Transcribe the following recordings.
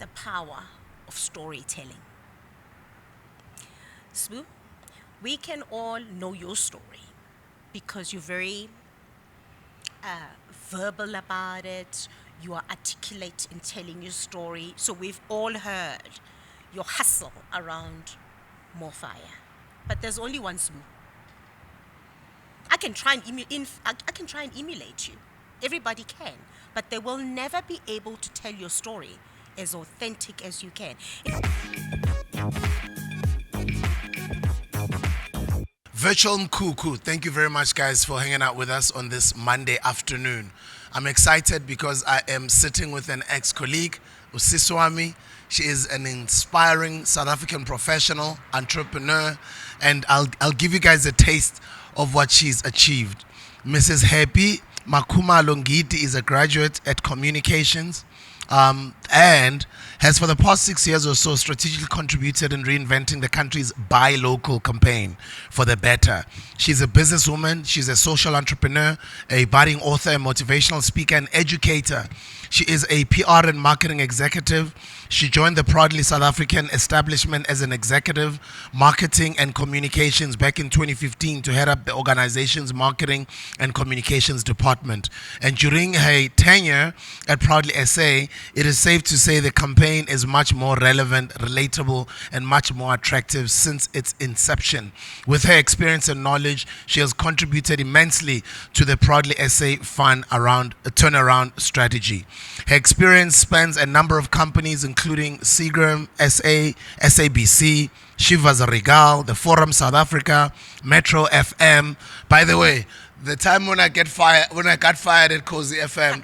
the power of storytelling. Sbu, we can all know your story because you're very verbal about it. You are articulate in telling your story. So we've all heard your hustle around More Fire. But there's only one Sbu. I can try and emulate you. Everybody can, but they will never be able to tell your story as authentic as you can. Virtual Mkuku, thank you very much, guys, for hanging out with us on this Monday afternoon. I'm excited because I am sitting with an ex-colleague, Usiswami. She is an inspiring South African professional, entrepreneur, and I'll give you guys a taste of what she's achieved. Mrs. Happy Makuma Longiti is a graduate at communications and has for the past 6 years or so strategically contributed in reinventing the country's buy local campaign for the better. She's a businesswoman, she's a social entrepreneur, a budding author, a motivational speaker, and educator. She is a PR and marketing executive. She joined the proudly South African establishment as an executive, marketing and communications back in 2015 to head up the organization's marketing and communications department. And during her tenure at Proudly SA, it is safe to say the campaign is much more relevant, relatable, and much more attractive since its inception. With her experience and knowledge, she has contributed immensely to the Proudly SA fund around a turnaround strategy. Her experience spans a number of companies, including Seagram, SA, SABC, Shivas Regal, the Forum South Africa, MetroFM. By the way, the time when I got fired at Cozy FM,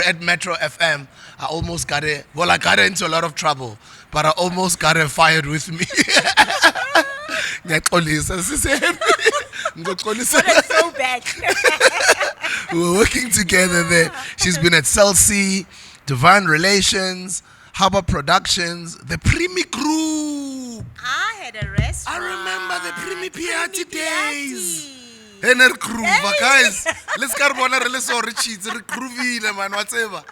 at Metro FM, I almost got it. Well, I got into a lot of trouble, but I almost got her fired with me. But it's so bad. We were working together there. She's been at Celsi, Divine Relations, Harbor Productions, the Primi Group. I had a restaurant. I remember the Primi Piatti days. Henner Groove, guys. Let's go on a really sorry cheats. Groovy, man, whatever.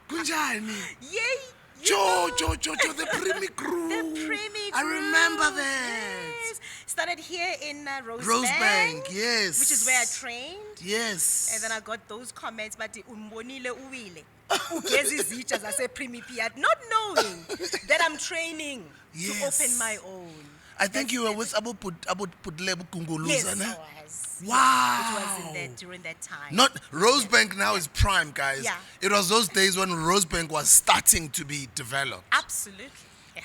Kunjani. Yay. The Primi Group. The Primi Group. I remember that. Yes. Started here in Rosebank, yes. Which is where I trained. Yes. And then I got those comments, but umbonile uwile. Ugezi zitsha zase Primi Piatti, not knowing that I'm training to open my own. I think you were with Abu Pudlebu Kunguluza. Yes, I was. Wow. It was during that time. Not Rosebank now is prime, guys. Yeah. It was those days when Rosebank was starting to be developed. Absolutely.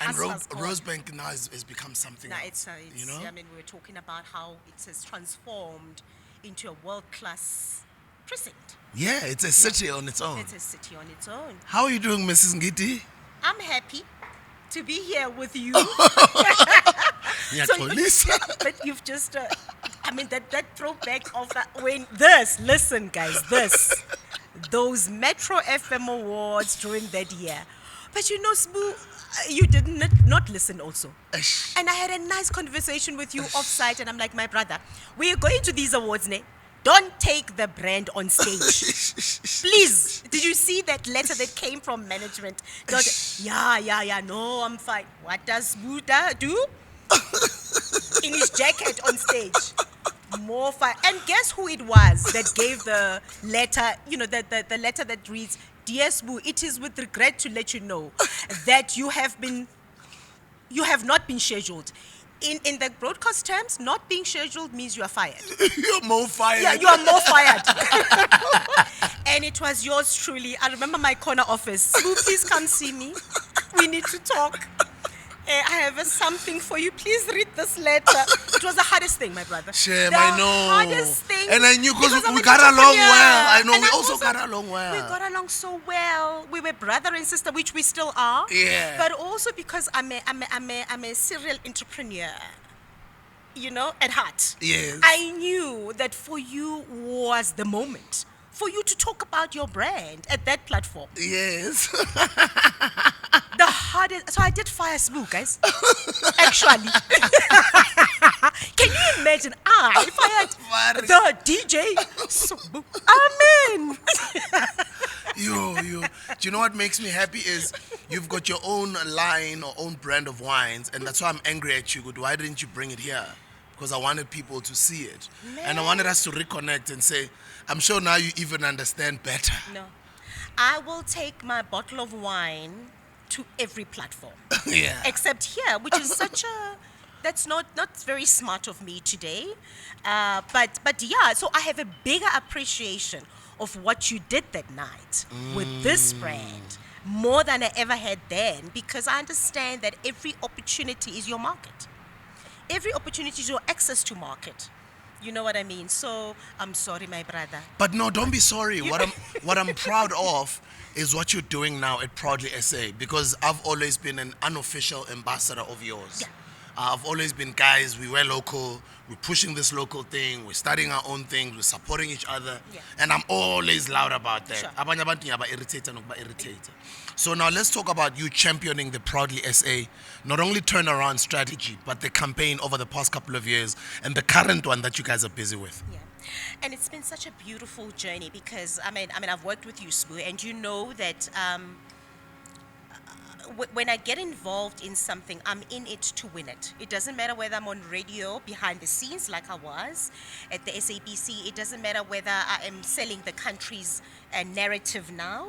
And Rosebank now has become something else. It's you know? I mean, we were talking about how it has transformed into a world-class precinct. Yeah, it's a city on its own. It's a city on its own. How are you doing, Mrs. Ngidi? I'm happy to be here with you. But you've just, that throwback of listen guys, those Metro FM awards during that year. But you know, Sbu, you did not listen also. And I had a nice conversation with you off-site, and I'm like, my brother, we're going to these awards, ne? Don't take the brand on stage. Please. Did you see that letter that came from management? No, I'm fine. What does Buddha do? In his jacket on stage. More fire. And guess who it was that gave the letter, the letter that reads, Dear Sbu, it is with regret to let you know that you have not been scheduled. In the broadcast terms, not being scheduled means you are fired. You're more fired. Yeah, you are more fired. And it was yours truly. I remember my corner office. Sbu, please come see me. We need to talk. I have something for you. Please read this letter. It was the hardest thing, my brother. Shame, I know. The hardest thing. And I knew because we got along well. I know, we also got along well. We got along so well. We were brother and sister, which we still are. Yeah. But also because I'm a serial entrepreneur, at heart. Yes. I knew that for you was the moment for you to talk about your brand at that platform. Yes. The hardest. So I did fire Sbu, guys. Actually. Can you imagine? I fired the DJ Sbu. Amen. Do you know what makes me happy is You've got your own line or own brand of wines, and that's why I'm angry at you. Good, why didn't you bring it here? Because I wanted people to see it. And I wanted us to reconnect and say, I'm sure now you even understand better. No. I will take my bottle of wine to every platform. Yeah. Except here, which is such a that's not very smart of me today. But yeah, so I have a bigger appreciation of what you did that night with this brand more than I ever had then, because I understand that every opportunity is your market. Every opportunity is your access to market. You know what I mean? So I'm sorry, my brother. But no, don't be sorry. What I'm proud of is what you're doing now at Proudly SA, because I've always been an unofficial ambassador of yours. Yeah. I've always been, guys, we're local, we're pushing this local thing, we're starting our own things, we're supporting each other, Yeah. and I'm always loud about that. Sure. Abanye abantu ngiyaba-irritator nokuba-irritator. So now let's talk about you championing the Proudly SA, not only turnaround strategy, but the campaign over the past couple of years and the current one that you guys are busy with. Yeah. And it's been such a beautiful journey because I mean I've worked with you, Sbu, and you know that when I get involved in something, I'm in it to win it. It doesn't matter whether I'm on radio behind the scenes like I was at the SABC. It doesn't matter whether I am selling the country's narrative now.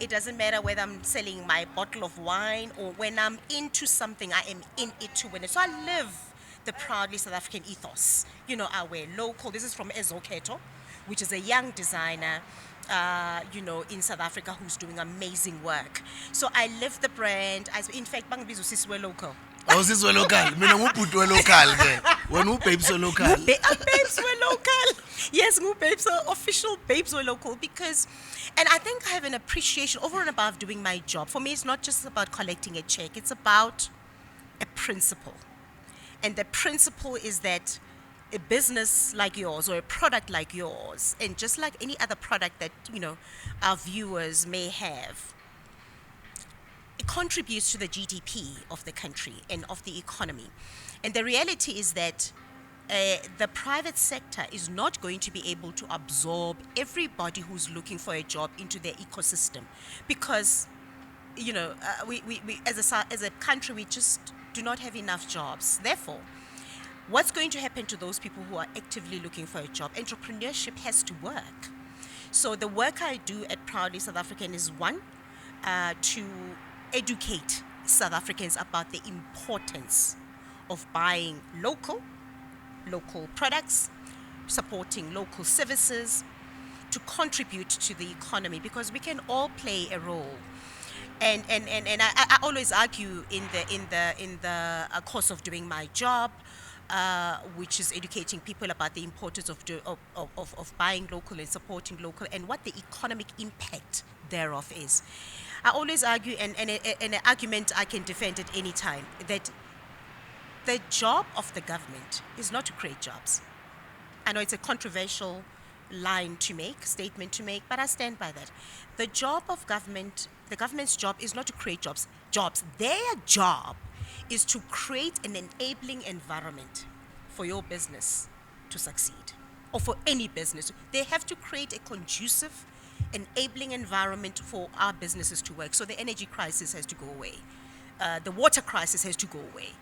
It doesn't matter whether I'm selling my bottle of wine, or when I'm into something, I am in it to win it. So I live the Proudly South African ethos. You know, I wear local. This is from Ezoketo, which is a young designer in South Africa who's doing amazing work. So I live the brand. In fact, bangibiza usisi we local. Awusizwe local. Mina ngubhuti we local ke. Wena ubabes we local. Babes were local. Yes, babes are official babes were local because, and I think I have an appreciation over and above doing my job. For me, it's not just about collecting a check. It's about a principle. And the principle is that a business like yours or a product like yours, and just like any other product that our viewers may have, it contributes to the GDP of the country and of the economy. And the reality is that the private sector is not going to be able to absorb everybody who's looking for a job into their ecosystem, because we as a country, we just do not have enough jobs. Therefore, what's going to happen to those people who are actively looking for a job? Entrepreneurship has to work. So the work I do at Proudly South African is one, to educate South Africans about the importance of buying local products, supporting local services, to contribute to the economy, because we can all play a role. And I always argue in the course of doing my job, which is educating people about the importance of buying local and supporting local, and what the economic impact thereof is. I always argue, and an argument I can defend at any time, that the job of the government is not to create jobs. I know it's a controversial statement to make, but I stand by that. The government's job is not to create jobs. Their job is to create an enabling environment for your business to succeed, or for any business. They have to create a conducive, enabling environment for our businesses to work. So the energy crisis has to go away. The water crisis has to go away,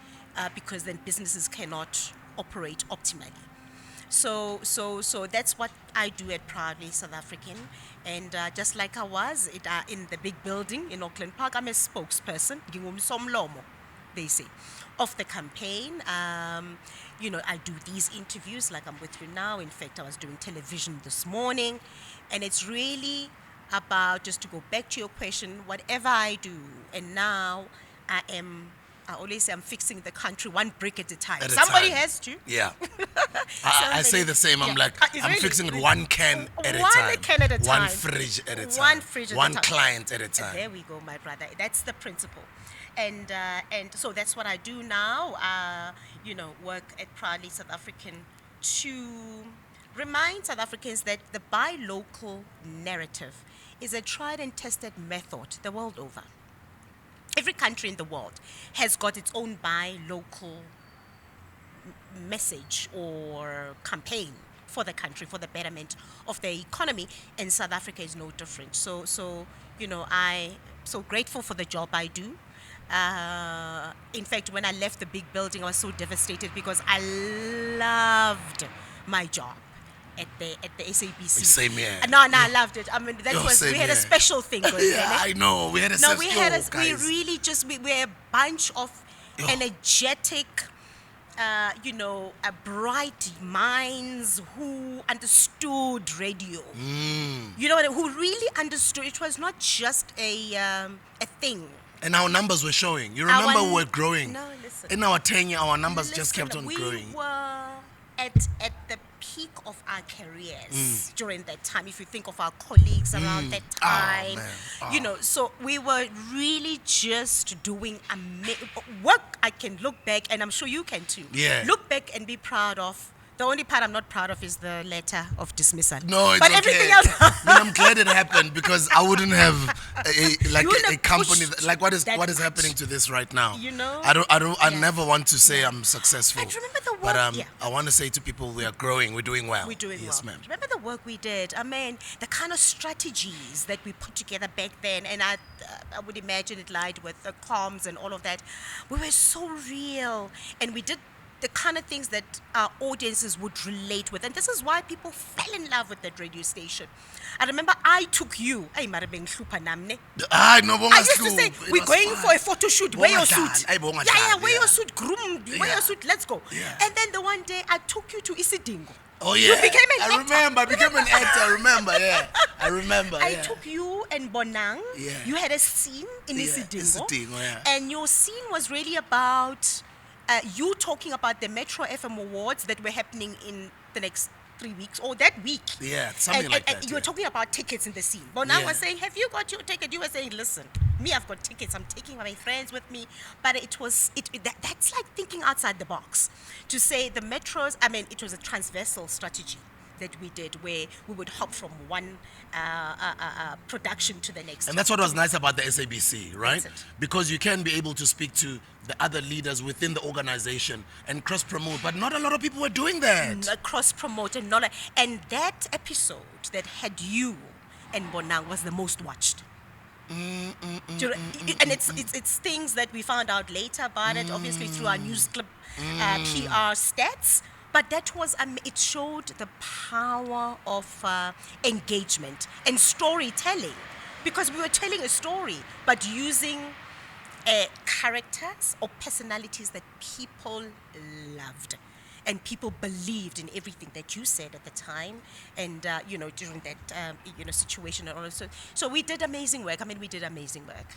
because then businesses cannot operate optimally. So that's what I do at Proudly South African. And just like I was in the big building in Auckland Park, I'm a spokesperson, ngingumsomlomo, they say, of the campaign. I do these interviews like I'm with you now. In fact, I was doing television this morning. And it's really about, just to go back to your question, whatever I do, and now I always say I'm fixing the country one brick at a time. Somebody has to. Yeah. I say the same. I'm like, I'm really, fixing it one can at a time. One can at a time. One fridge at a time. One fridge at a time. One client at a time. There we go, my brother. That's the principle. And so that's what I do now. Work at Proudly South African to remind South Africans that the buy local narrative is a tried and tested method the world over. Every country in the world has got its own buy local message or campaign for the country, for the betterment of the economy, and South Africa is no different. So I so grateful for the job I do. In fact, when I left the big building, I was so devastated because I loved my job at the SABC. Same here. No, I loved it. I mean, that Yo, was same we had a here. special thing going Yeah, there. I know. We had a No, sense- we yo, had we guys. really just we're a bunch of Yo. energetic, bright minds who understood radio. You know what? Who really understood. It was not just a thing. And our numbers were showing. You remember Our- we were growing. No, listen. In our tenure, our numbers just Listen, kept on we growing. were at the peak of our careers during that time. If you think of our colleagues around that Oh, time, man. so we were really just doing work. I can look back, and I'm sure you can too. Yeah. Look back and be proud of. The only part I'm not proud of is the letter of dismissal. No, it's but okay. everything else. I mean, I'm glad it happened because I wouldn't have You wouldn't a have company pushed like what is that happening much. to this right now. You know? I Yeah. never want to say I'm successful. But remember the But work- yeah. I want to say to people we are growing, we're doing well. We're doing yes, well. ma'am. Remember the work we did? I mean, the kind of strategies that we put together back then, and I would imagine it lied with the comms and all of that. We were so real, and we did the kind of things that our audiences would relate with, and this is why people fell in love with that radio station. I remember I took you. Ay, mara bengihlupha namne. No, I used to say, we're going for a photo shoot, wear your Bongadlala. suit. Ayi, bongadlala, Yeah, wear yeah. your suit, groomed, wear Yeah. your suit, let's go. Yeah. And then the one day I took you to Isidingo. Oh yeah. You became an I actor. remember. I became an actor. I remember. Yeah. I remember. I yeah. took you and Bonang. Yeah. You had a scene in Yeah, Isidingo. Isidingo, yeah. And your scene was really about you talking about the MetroFM awards that were happening in the next 3 weeks or that week. Yeah, something like that, You were yeah. talking about tickets in the scene. Bonang Yeah. was saying, have you got your ticket? You were saying, listen, me, I've got tickets. I'm taking my friends with me. But that's like thinking outside the box. To say the metros, I mean, it was a transversal strategy that we did where we would hop from one production to the next. And that's what was nice about the SABC, right? That's it. Because you can be able to speak to the other leaders within the organization and cross promote, but not a lot of people were doing that. Cross promoted, and that episode that had you and Bonang was the most watched. And it's things that we found out later about it, obviously through our news clip PR stats. But that was it showed the power of engagement and storytelling, because we were telling a story, but using characters or personalities that people loved. And people believed in everything that you said at the time, and during that situation and all. So we did amazing work. I mean, we did amazing work.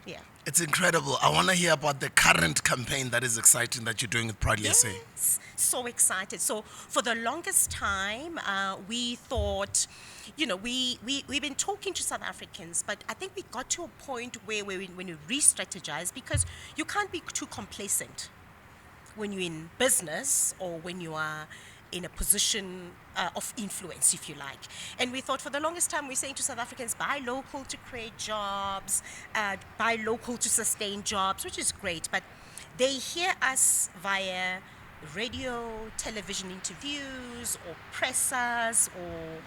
Yeah. It's incredible. I want to hear about the current campaign that is exciting that you're doing with Proudly SA. Yes, so excited. So for the longest time, we thought, we've been talking to South Africans, but I think we got to a point where when we re-strategize, because you can't be too complacent when you're in business or when you are in a position of influence, if you like. And we thought for the longest time, we're saying to South Africans, buy local to create jobs, buy local to sustain jobs, which is great. But they hear us via radio, television interviews, or pressers, or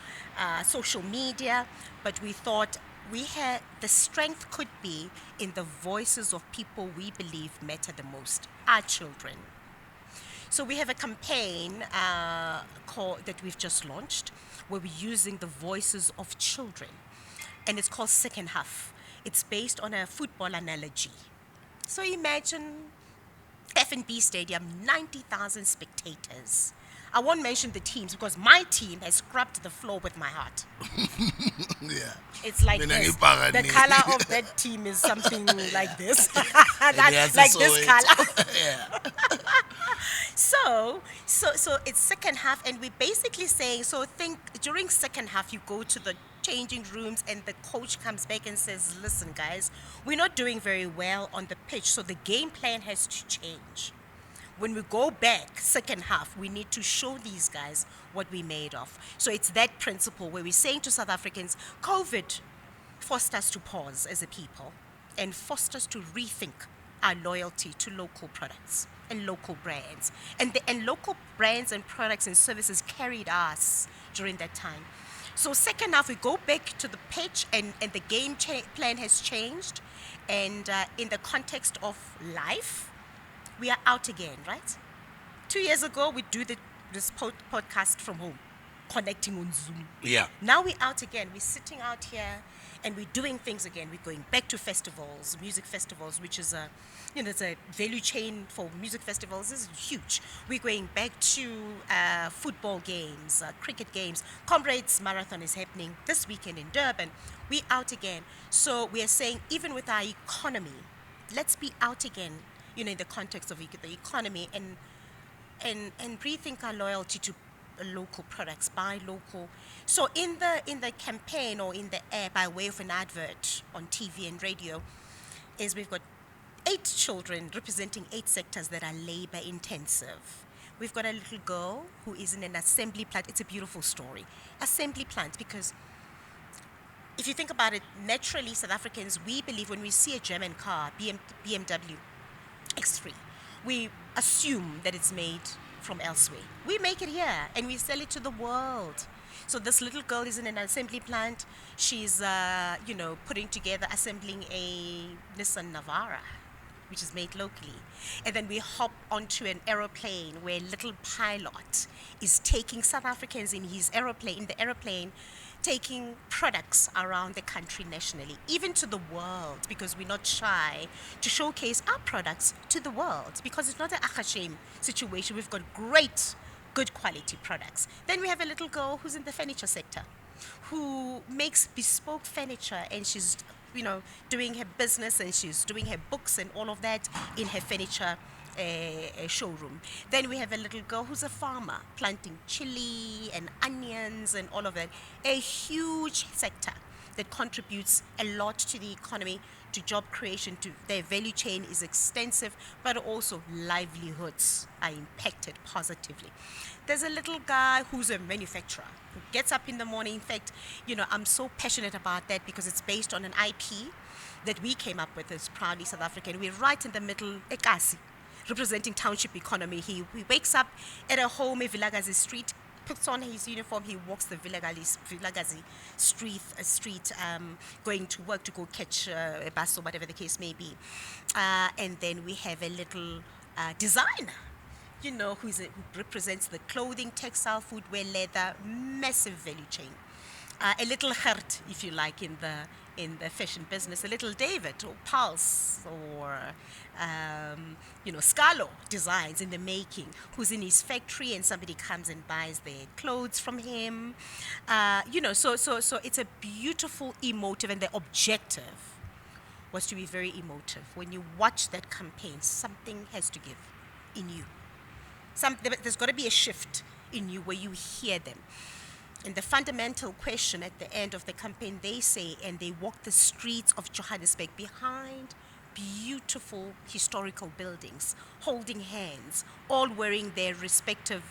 social media. But we thought the strength could be in the voices of people we believe matter the most, our children. So we have a campaign that we've just launched, where we're using the voices of children, and it's called Second Half. It's based on a football analogy. So imagine F&B Stadium, 90,000 spectators. I won't mention the teams because my team has scrubbed the floor with my heart. Yeah. It's like Mina this. ngibhakani. The color of that team is something like this. Elias like is this Soweto. color. Yeah. So it's second half, and we're basically saying, so think during second half, you go to the changing rooms and the coach comes back and says, listen guys, we're not doing very well on the pitch, so the game plan has to change. When we go back second half, we need to show these guys what we're made of. So it's that principle where we're saying to South Africans, COVID forced us to pause as a people and forced us to rethink our loyalty to local products and local brands. And local brands and products and services carried us during that time. So second half, we go back to the pitch, and the game plan has changed. And in the context of life, we are out again, right? 2 years ago, we do this podcast from home, connecting on Zoom. Yeah. Now we're out again. We're sitting out here, and we're doing things again. We're going back to festivals, music festivals, which is it's a value chain for music festivals. This is huge. We're going back to football games, cricket games. Comrades Marathon is happening this weekend in Durban. We're out again. So we are saying, even with our economy, let's be out again, in the context of the economy, and rethink our loyalty to local products, buy local. So in the campaign, or in the air, by way of an advert on TV and radio, is we've got 8 children representing 8 sectors that are labor intensive. We've got a little girl who is in an assembly plant. It's a beautiful story. Assembly plant, because if you think about it, naturally South Africans, we believe when we see a German car, BMW X3, we assume that it's made from elsewhere. We make it here and we sell it to the world. So this little girl is in an assembly plant. She's, putting together, assembling a Nissan Navara, which is made locally. And then we hop onto an aeroplane where little pilot is taking South Africans in the aeroplane, taking products around the country nationally, even to the world, because we're not shy to showcase our products to the world, because it's not an Achashame situation. We've got great, good quality products. Then we have a little girl who's in the furniture sector, who makes bespoke furniture, and she's doing her business, and she's doing her books and all of that in her furniture showroom. Then we have a little girl who's a farmer, planting chili and onions and all of that. A huge sector that contributes a lot to the economy, to job creation, to their value chain is extensive, but also livelihoods are impacted positively. There's a little guy who's a manufacturer who gets up in the morning. In fact, I'm so passionate about that because it's based on an IP that we came up with as Proudly South African. We're right in the middle, Ekasi, representing township economy. He wakes up at a home in Vilagazi Street, puts on his uniform, he walks the Vilagazi street, going to work to go catch a bus or whatever the case may be. And then we have a little designer, who represents the clothing, textile, footwear, leather, massive value chain. A little Gert, if you like, in the fashion business, a little David or Pulse or Scalo Designs in the making, who's in his factory and somebody comes and buys their clothes from him. So it's a beautiful, emotive, and the objective was to be very emotive. When you watch that campaign, something has to give in you. There's got to be a shift in you where you hear them. And the fundamental question at the end of the campaign, they say, and they walk the streets of Johannesburg behind beautiful historical buildings, holding hands, all wearing their respective,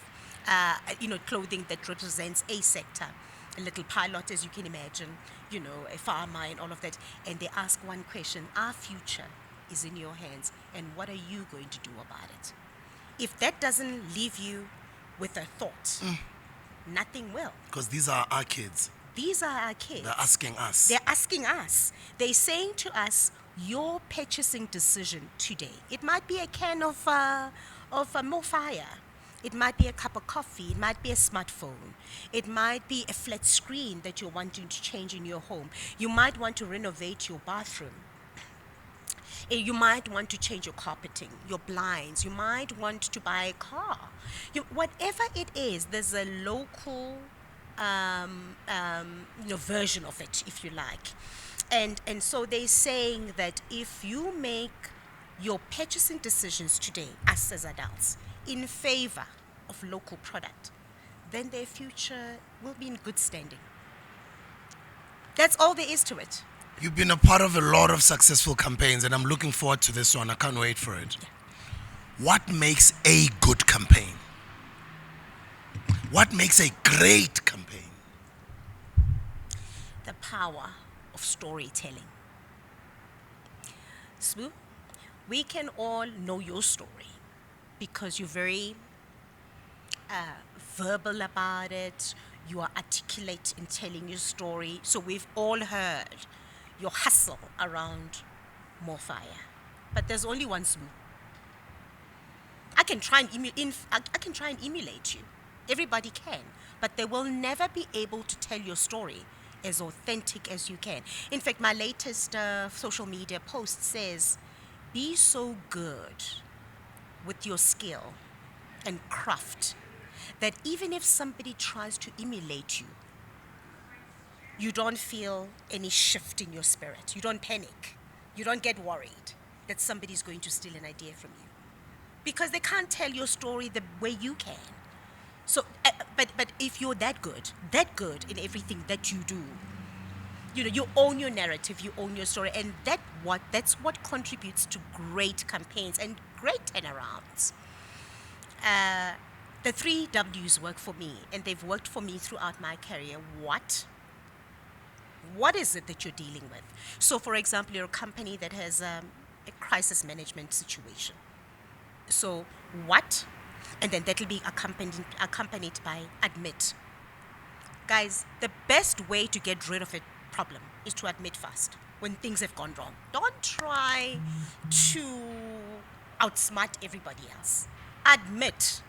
clothing that represents a sector. A little pilot, as you can imagine, a farmer and all of that. And they ask one question: our future is in your hands, and what are you going to do about it? If that doesn't leave you with a thought, nothing will. Because these are our kids. These are our kids. They're asking us. They're asking us. They're saying to us, your purchasing decision today, it might be a can of more fire. It might be a cup of coffee. It might be a smartphone. It might be a flat screen that you're wanting to change in your home. You might want to renovate your bathroom. You might want to change your carpeting, your blinds. You might want to buy a car. Whatever it is, there's a local version of it, if you like. And so they're saying that if you make your purchasing decisions today, us as adults, in favor of local product, then their future will be in good standing. That's all there is to it. You've been a part of a lot of successful campaigns, and I'm looking forward to this one. I can't wait for it. Yeah. What makes a good campaign? What makes a great campaign? The power of storytelling. Sbu, we can all know your story because you're very verbal about it. You are articulate in telling your story. So we've all heard your hustle around more fire. But there's only one Smu. I can try and I can try and emulate you. Everybody can, but they will never be able to tell your story as authentic as you can. In fact, my latest social media post says, "Be so good with your skill and craft that even if somebody tries to emulate you, you don't feel any shift in your spirit. You don't panic. You don't get worried that somebody's going to steal an idea from you, because they can't tell your story the way you can." So, but if you're that good in everything that you do, you own your narrative, you own your story, and that's what contributes to great campaigns and great turnarounds. The three W's work for me, and they've worked for me throughout my career. What is it that you're dealing with? So, for example, you're a company that has a crisis management situation. So, what? And then that'll be accompanied by admit. Guys, the best way to get rid of a problem is to admit first when things have gone wrong. Don't try to outsmart everybody else. Admit.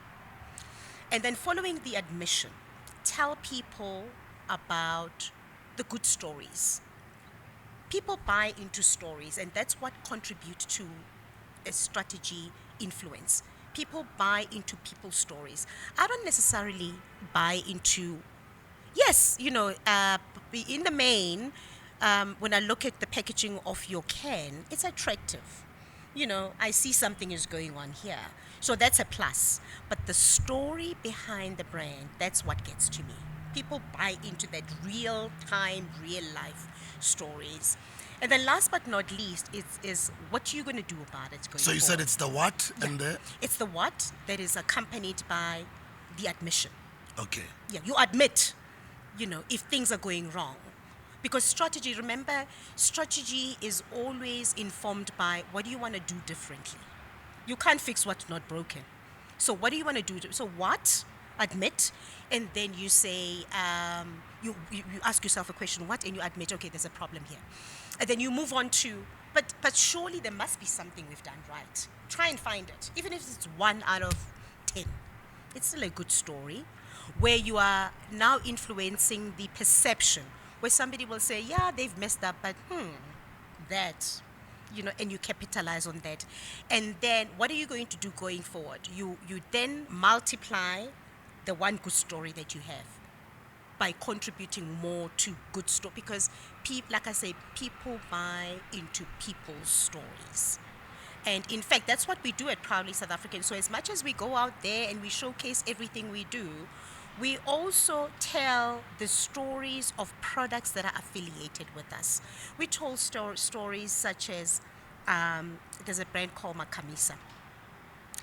And then following the admission, tell people about the good stories. People buy into stories, and that's what contributes to a strategy influence. People buy into people's stories. I don't necessarily buy into, yes, in the main, when I look at the packaging of your can, it's attractive. I see something is going on here. So that's a plus. But the story behind the brand, that's what gets to me. People buy into that real-time, real-life stories. And then last but not least is what you're going to do about it going So you forward. said it's the what and the? It's the what that is accompanied by the admission. Okay. Yeah, you admit, if things are going wrong. Because strategy, remember, strategy is always informed by what do you want to do differently. You can't fix what's not broken. So what do you want to do? So what? Admit. And then you say, you ask yourself a question, what? And you admit, okay, there's a problem here. And then you move on to, but surely there must be something we've done right. Try and find it. Even if it's 1 out of 10. It's still a good story where you are now influencing the perception, where somebody will say, yeah, they've messed up, but that, and you capitalize on that. And then what are you going to do going forward? You then multiply the one good story that you have by contributing more to good story, because like I say, people buy into people's stories. And in fact, that's what we do at Proudly South African. So as much as we go out there and we showcase everything we do, we also tell the stories of products that are affiliated with us. We told stories such as, there's a brand called Makamisa.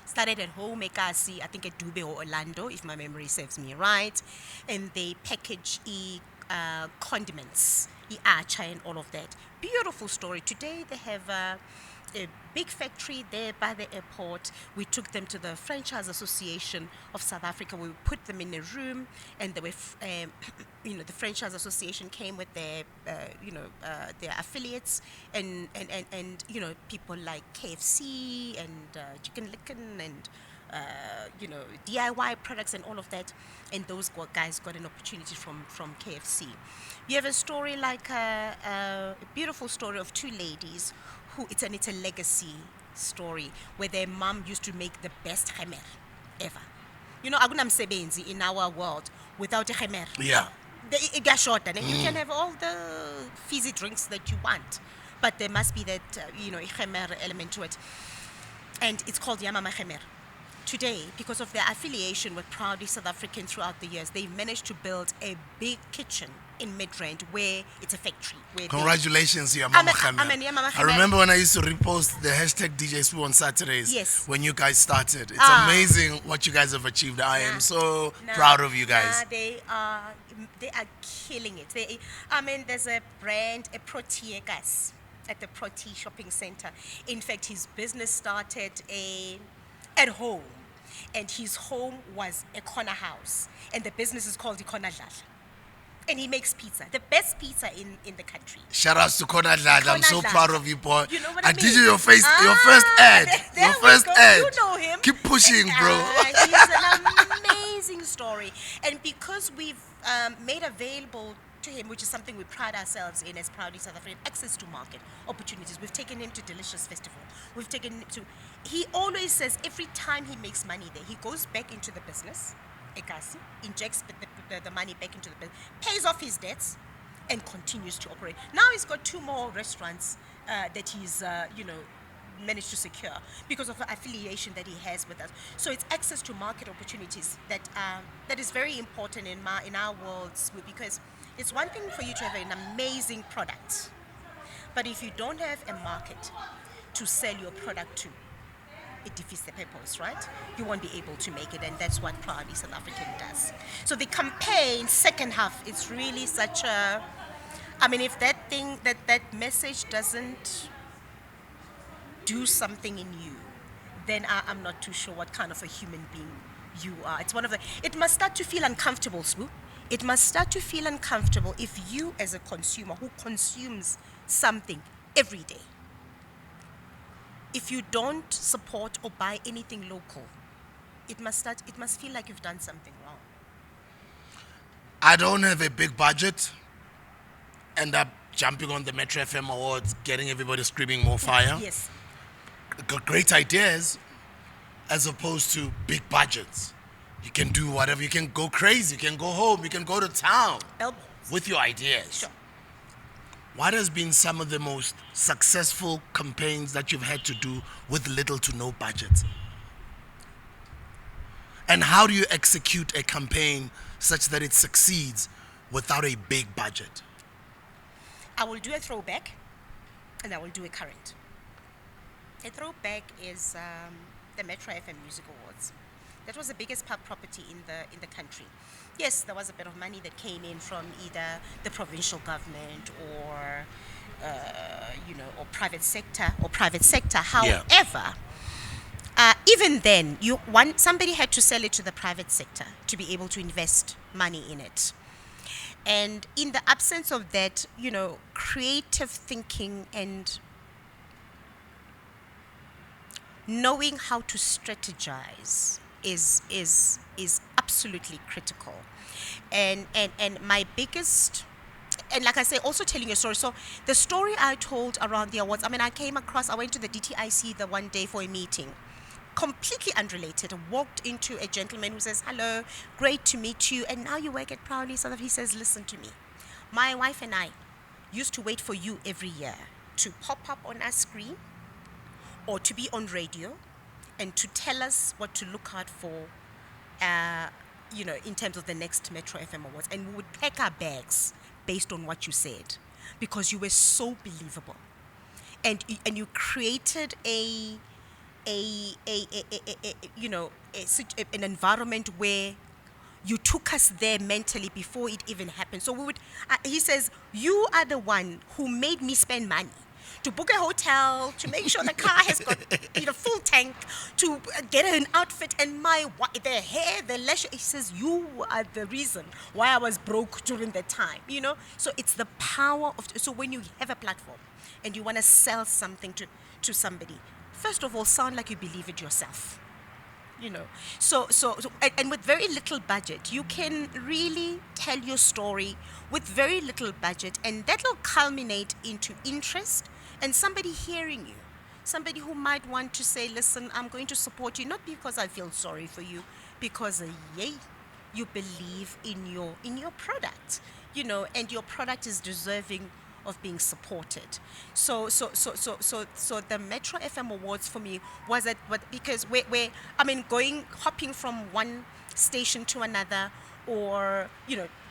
Started at home, I think at Dube or Orlando, if my memory serves me right. And they package condiments, acha and all of that. Beautiful story. Today they have a big factory there by the airport. We took them to the Franchise Association of South Africa. We put them in a room, and they were, the Franchise Association came with their, their affiliates, and people like KFC and Chicken Licken and DIY products and all of that. And those guys got an opportunity from KFC. You have a story like a beautiful story of two ladies who it's a legacy story where their mom used to make the best khemer ever. Akunamsebenzi in our world without a khemer. Yeah. It got short, and you can have all the fizzy drinks that you want, but there must be that khemer element to it. And it's called Yamama Khemer. Today, because of their affiliation with Proudly South African throughout the years, they've managed to build a big kitchen in Midrand where it's a factory. Congratulations, Yamama Khemer. I remember when I used to repost the hashtag DJ Spoo on Saturdays. Yes. When you guys started. It's amazing what you guys have achieved. I am so proud of you guys. They are killing it. There's a brand, a Protiegas, at the Protea Shopping Center. In fact, his business started at home. and his home was a corner house, and the business is called Ikona Dlala. And he makes pizza, the best pizza in the country. Shout outs to Konrad Lad. I'm so Konrad proud Lad. of you, boy. You know what I I did mean? you your first ad. There Your we first go. ad. You know him. Keep pushing, bro. He's an amazing story. And because we've made available to him, which is something we pride ourselves in as Proudly South African, access to market opportunities. We've taken him to Delicious Festival. We've taken him to... He always says every time he makes money there, he goes back into the business, Ekasi, injects the money back into the business, pays off his debts, and continues to operate. Now he's got 2 more restaurants that he's, managed to secure because of the affiliation that he has with us. So it's access to market opportunities that is very important in our worlds, because it's one thing for you to have an amazing product, but if you don't have a market to sell your product to, it defeats the purpose, right? You won't be able to make it, and that's what Proudly South African does. So the campaign, second half, it's really such a... I mean, if that message doesn't do something in you, then I'm not too sure what kind of a human being you are. It's one of the... It must start to feel uncomfortable, Swoop. It must start to feel uncomfortable if you, as a consumer who consumes something every day, if you don't support or buy anything local, it must feel like you've done something wrong. I don't have a big budget. End up jumping on the MetroFM Awards, getting everybody screaming more fire. Yes. Got great ideas as opposed to big budgets. You can do whatever. You can go crazy. You can go home. You can go to town Elbows. with your ideas. Sure. What has been some of the most successful campaigns that you've had to do with little to no budget? And how do you execute a campaign such that it succeeds without a big budget? I will do a throwback, and I will do a current. A throwback is the MetroFM Music Awards. That was the biggest pub property in the country. Yes, there was a bit of money that came in from either the provincial government or or private sector. However, even then, somebody had to sell it to the private sector to be able to invest money in it. And in the absence of that, creative thinking and knowing how to strategize is absolutely critical. And my biggest... And like I say, also telling a story. So the story I told around the awards, I went to the DTIC the one day for a meeting, completely unrelated. I walked into a gentleman who says, "Hello, great to meet you. And now you work at Proudly South Africa." He says, "Listen to me. My wife and I used to wait for you every year to pop up on our screen or to be on radio and to tell us what to look out for, in terms of the next MetroFM Awards. And we would pack our bags based on what you said, because you were so believable, and you created an environment where you took us there mentally before it even happened." So he says, "You are the one who made me spend money to book a hotel, to make sure the car has got full tank, to get an outfit, and the hair, the leisure." He says, "You are the reason why I was broke during that time." So it's the power of... So when you have a platform and you want to sell something to somebody, first of all, sound like you believe it yourself. So and with very little budget, you can really tell your story with very little budget, and that'll culminate into interest and somebody hearing you, somebody who might want to say, "Listen, I'm going to support you, not because I feel sorry for you, because you believe in your product, and your product is deserving of being supported." So the MetroFM Awards for me was because hopping from one station to another, or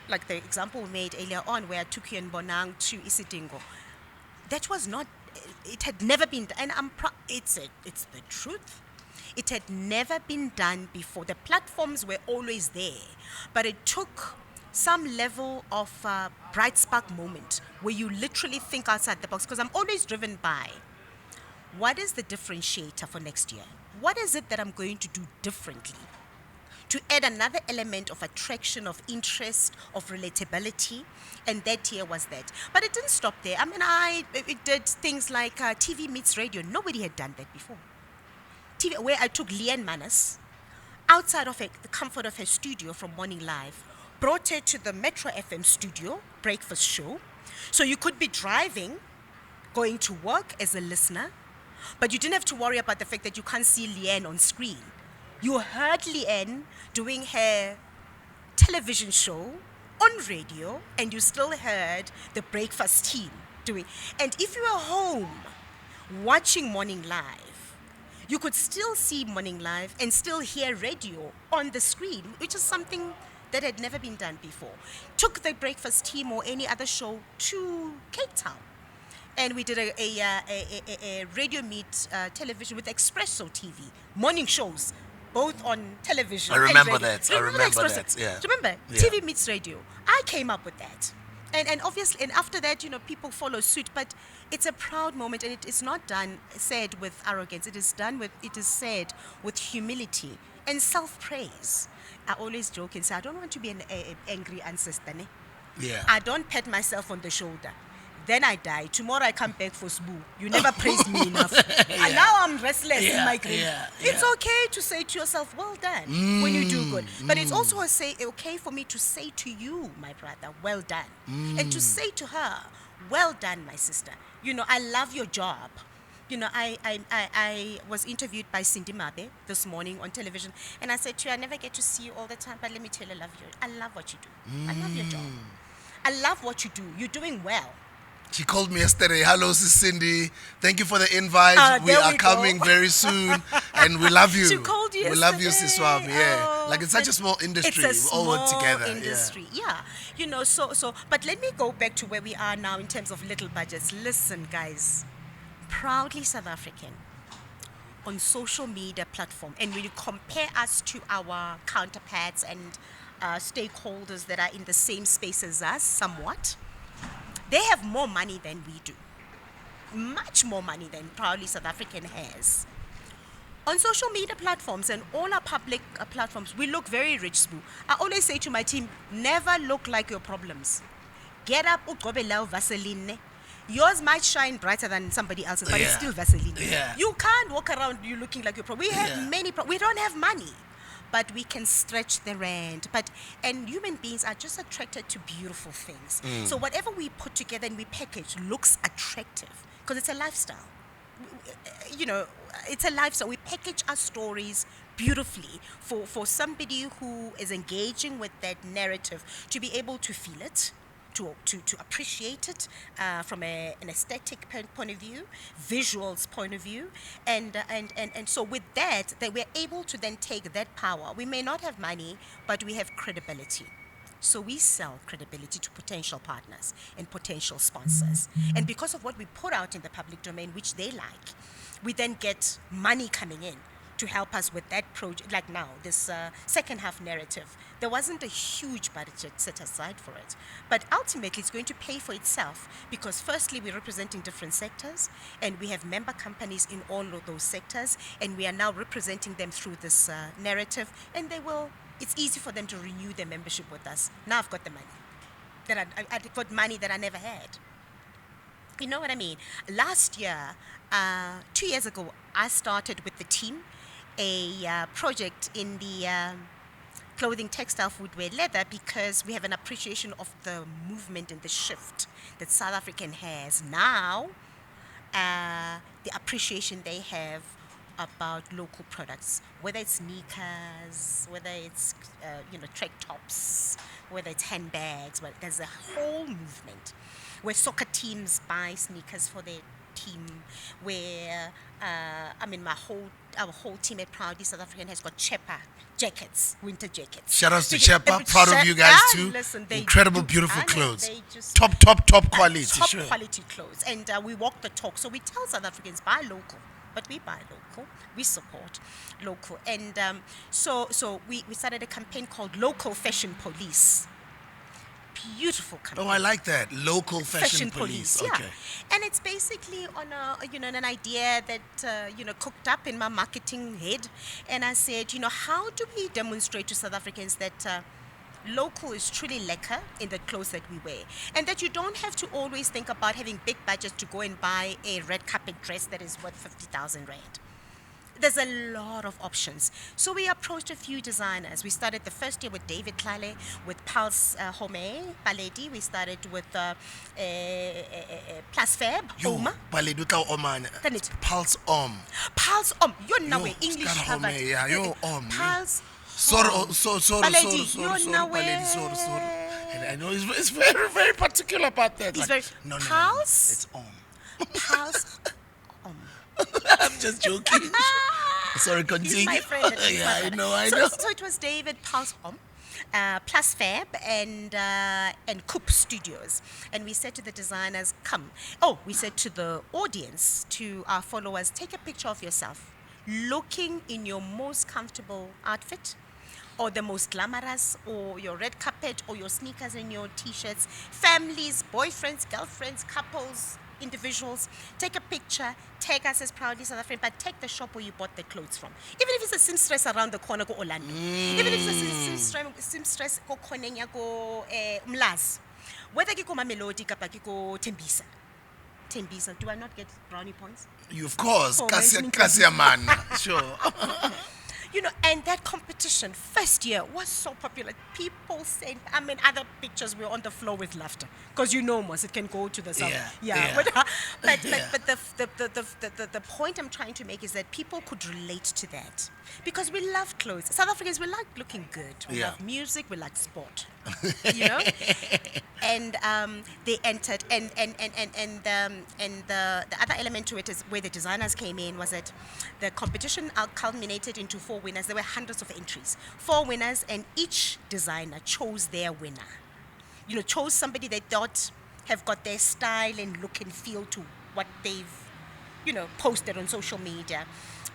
like the example we made earlier on where I took you in Bonang to Isidingo, that was not... It had never been done, and it's the truth. It had never been done before. The platforms were always there, but it took some level of bright spark moment where you literally think outside the box, because I'm always driven by what is the differentiator for next year? what is it that I'm going to do differently to add another element of attraction, of interest, of relatability, and that year was that. But it didn't stop there. I mean, it did things like TV meets radio. Nobody had done that before. TV, where I took Leanne Manas outside of the comfort of her studio from Morning Live, brought her to the MetroFM studio breakfast show. So you could be driving, going to work as a listener, but you didn't have to worry about the fact that you can't see Leanne on screen. You heard Leanne doing her television show on radio, and you still heard the breakfast team doing. And if you were home watching Morning Live, you could still see Morning Live and still hear radio on the screen, which is something that had never been done before. Took the breakfast team or any other show to Cape Town. And we did a radio meet television with Expresso TV, morning shows, both on television. I remember and radio. that. I remember that. Yeah. Do you remember? Yeah. TV meets radio. I came up with that. And obviously, and after that, people follow suit. But it's a proud moment, and it is not said with arrogance. It is said with humility and self-praise. I always joke and say, I don't want to be an angry ancestor. Ne? Yeah. I don't pat myself on the shoulder. Then I die. Tomorrow I come back for SBU. You never praised me enough. And now I'm restless in my grave. It's okay to say to yourself, well done, when you do good. But it's also okay for me to say to you, my brother, well done. And to say to her, well done, my sister. I love your job. I was interviewed by Cindy Mabe this morning on television, and I said to her, I never get to see you all the time, but let me tell you, I love what you do. I love your job. I love what you do. You're doing well. She called me yesterday. Hello, Sis Cindy. Thank you for the invite. We are coming very soon, and we love you. She called you yesterday. We love you, Sis Swami. Yeah, like it's such a small industry. It's a we all work small together. industry. Yeah. So. But let me go back to where we are now in terms of little budgets. Listen, guys, proudly South African on social media platform, and when you compare us to our counterparts and stakeholders that are in the same space as us, somewhat. They have more money than we do. Much more money than Proudly South African has. On social media platforms and all our public platforms, we look very rich, Sbu. I always say to my team, never look like your problems. Get up, ugobe lao Vaseline. Yours might shine brighter than somebody else's, but it's still Vaseline. Yeah. You can't walk around you looking like your problem. We have many problems. We don't have money, but we can stretch the rand. And human beings are just attracted to beautiful things. So whatever we put together and we package looks attractive because it's a lifestyle. It's a lifestyle. We package our stories beautifully for somebody who is engaging with that narrative to be able to feel it, to appreciate it from an aesthetic point of view, visuals point of view, and so with that we're able to then take that power. We may not have money, but we have credibility. So we sell credibility to potential partners and potential sponsors. And because of what we put out in the public domain, which they like, we then get money coming in to help us with that project. Like now, this second half narrative, there wasn't a huge budget set aside for it. But ultimately, it's going to pay for itself because firstly, we're representing different sectors and we have member companies in all of those sectors, and we are now representing them through this narrative, and it's easy for them to renew their membership with us. Now I've got the money. I've got money that I never had. You know what I mean? Last year, 2 years ago, I started with the team a project in the clothing, textile, footwear, leather, because we have an appreciation of the movement and the shift that South African has now, the appreciation they have about local products, whether it's sneakers, whether it's track tops, whether it's handbags. Well, there's a whole movement where soccer teams buy sneakers for their team, where our whole team at Proudly South African has got Chepa jackets, winter jackets. Shout out to Chepa, proud of you guys too. Listen, incredible, beautiful clothes. Top quality. Quality clothes, and we walk the talk. So we tell South Africans, buy local. But we buy local, we support local. And so we started a campaign called Local Fashion Police. Beautiful campaign. Oh, I like that. Local fashion police. Yeah. Okay. And it's basically on an idea that, cooked up in my marketing head. And I said, how do we demonstrate to South Africans that local is truly lekker in the clothes that we wear? And that you don't have to always think about having big budgets to go and buy a red carpet dress that is worth 50,000 Rand. There's a lot of options. So we approached a few designers. We started the first year with David Klale, with Pulse Home, Paledi. We started with Plus Fab, Oma. Paledi utla omane. Kanit. Pulse Pulse You're now English Home, Harvard. yeah, yo Pulse Sorry, Paledi, sorry. And I know it's very, very particular about that. He's Like, very no, Pulse. it's Pulse. I'm just joking. Sorry, continue. He's my friend. Yeah, I know. So it was David Pulse Plus Fab and Coop Studios. And we said to the designers, come. Oh, we said to the audience, to our followers, take a picture of yourself looking in your most comfortable outfit, or the most glamorous, or your red carpet, or your sneakers and your t-shirts. Families, boyfriends, girlfriends, couples, individuals, take a picture, tag us as Proudly South African, but tag the shop where you bought the clothes from. Even if it's a seamstress around the corner, go Orlando. Even if it's a seamstress go Konenya go Mlazi. Whether you go Mamelodi kapa you go Tembisa. Tembisa, do I not get brownie points? You, of course. For Kasi mentioning man. Sure. And that competition, first year, was so popular. People said, other pictures were on the floor with laughter. Because Mos, it can go to the south. Yeah. But the point I'm trying to make is that people could relate to that. Because we love clothes. South Africans, we like looking good. We love music, we like sport. And they entered. And the other element to it is where the designers came in was that the competition culminated into 4 winners. There were hundreds of entries. 4 winners, and each designer chose their winner. Chose somebody they thought have got their style and look and feel to what they've, posted on social media.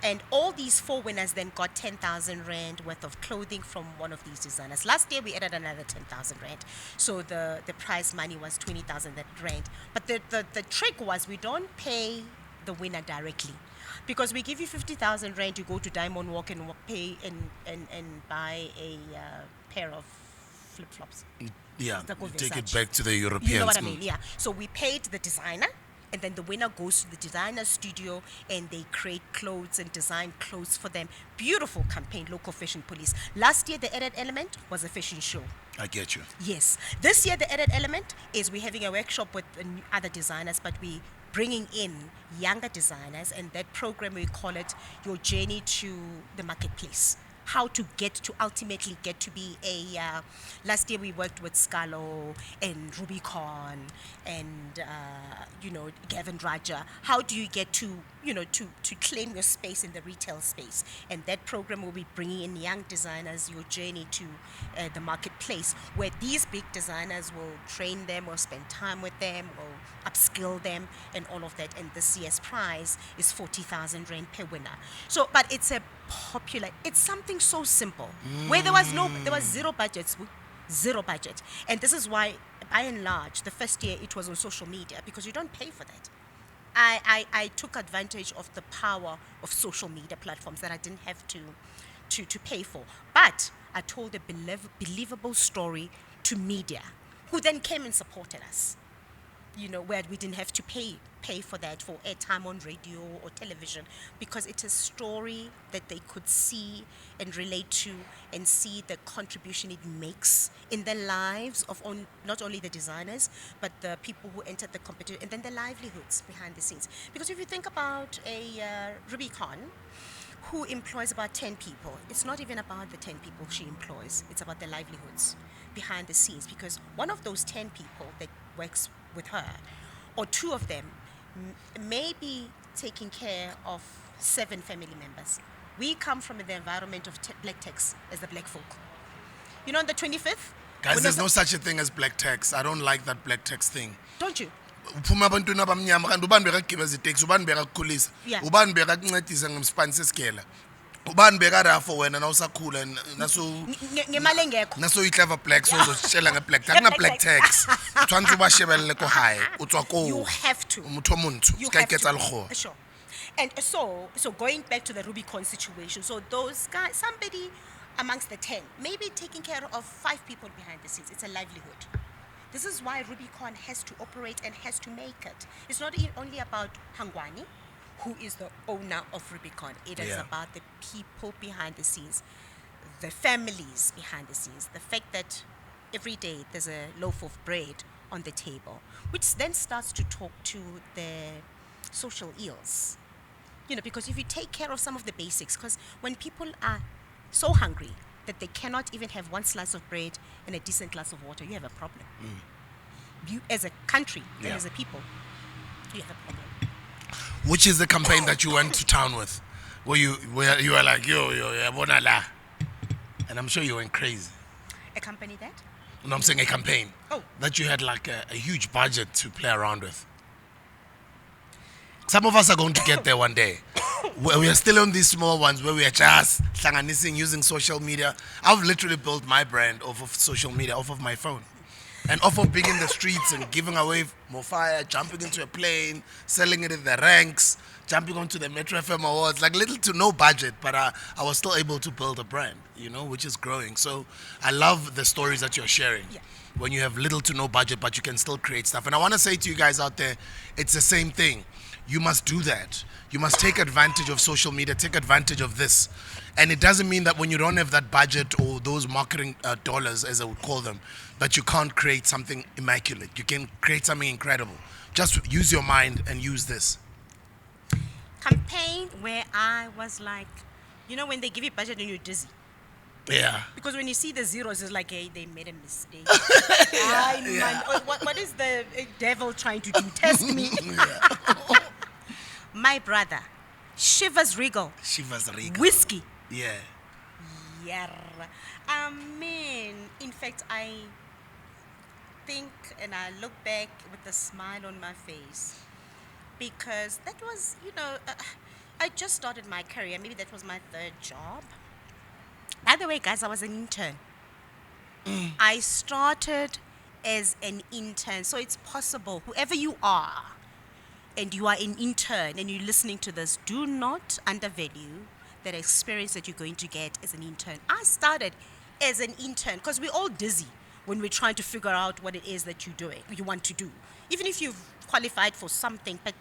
And all these 4 winners then got 10,000 Rand worth of clothing from one of these designers. Last year, we added another 10,000 Rand. So the prize money was 20,000 Rand. But the trick was we don't pay the winner directly. Because we give you 50,000 Rand to go to Diamond Walk and pay and buy a pair of flip-flops. Yeah, take Versace. it back to the Europeans. You know what I mean? Yeah. So we paid the designer, and then the winner goes to the designer studio and they create clothes and design clothes for them. Beautiful campaign, local fashion police. Last year, the added element was a fashion show. I get you. Yes. This year, the added element is we're having a workshop with other designers, but we bringing in younger designers, and that program, we call it Your Journey to the Marketplace. How to ultimately get to be a, last year we worked with Scalo and Rubicon and, Gavin Raja. How do you get to claim your space in the retail space? And that program will be bringing in young designers, Your Journey to the Marketplace, where these big designers will train them or spend time with them or upskill them and all of that. And this year's prize is 40,000 Rand per winner. So, but it's it's something so simple where there was zero budget. And this is why, by and large, the first year it was on social media, because you don't pay for that. I took advantage of the power of social media platforms that I didn't have to pay for. But I told a believable story to media, who then came and supported us. Where we didn't have to pay for that, for airtime on radio or television, because it's a story that they could see and relate to and see the contribution it makes in the lives of not only the designers, but the people who entered the competition, and then the livelihoods behind the scenes. Because if you think about a Rubicon, who employs about 10 people, it's not even about the 10 people she employs, it's about the livelihoods behind the scenes, because one of those 10 people that works with her, or 2 of them, may be taking care of 7 family members. We come from the environment of black tax as the black folk. On the 25th? Guys, there's no such a thing as black tax. I don't like that black tax thing. Don't you? Uphuma abantwana abamnyama kanti ubani bekagibeza iteksi, ubani bekakukhulisa, Yeah. ubani bekakuncedisa ngomsipani sesikela. ubani bekada for wena na usakhula naso ngemali engekho. naso i-clever black so uzositshela nge-black tax akuna-black tax tshwanetse ba shebelele ko hae o tswa ko You have to. motho o montsho You se ka have iketsa to. lekgowa. Sure. And so going back to the Rubicon situation, so those guys, somebody amongst the 10, maybe taking care of 5 people behind the scenes, it's a livelihood. This is why Rubicon has to operate and has to make it. It's not only about Hangwani, who is the owner of Rubicon. It is Yeah. about the people behind the scenes, the families behind the scenes, the fact that every day there's a loaf of bread on the table, which then starts to talk to the social ills. You know, because if you take care of some of the basics, because when people are so hungry that they cannot even have one slice of bread and a decent glass of water, you have a problem. You, as a country and Yeah. as a people, you have a problem. Which is the campaign that you went to town with, where you were like yo yabona la, and I'm sure you went crazy. A company that? No, I'm saying a campaign Oh. that you had like a huge budget to play around with. Some of us are going to get there one day. We are still on these small ones where we are just hlanganising using social media. I've literally built my brand off of social media, off of my phone. And off of being in the streets and giving away more fire, jumping into a plane, selling it in the ranks, jumping onto the MetroFM awards, like little to no budget, but I was still able to build a brand, you know, which is growing. So I love the stories that you're sharing. Yeah. When you have little to no budget, but you can still create stuff. And I want to say to you guys out there, it's the same thing. You must do that. You must take advantage of social media, take advantage of this. And it doesn't mean that when you don't have that budget or those marketing dollars, as I would call them, that you can't create something immaculate. You can create something incredible. Just use your mind and use this. Campaign where I was like, you know, when they give you budget and you're dizzy. Yeah. Because when you see the zeros, it's like, hey, they made a mistake. Ay, man. Oh, what is the devil trying to do? Test me. My brother, Shivers Regal, Shivers Regal. whiskey. Yeah. Yeah. Amen. In fact, I think and I look back with a smile on my face because that was, you know, I just started my career. Maybe that was my 3rd job. By the way, guys, I was an intern. I started as an intern. So it's possible, whoever you are, and you are an intern and you're listening to this, do not undervalue that experience that you're going to get as an intern. I started as an intern because we're all dizzy when we're trying to figure out what it is that you want to do. Even if you've qualified for something, but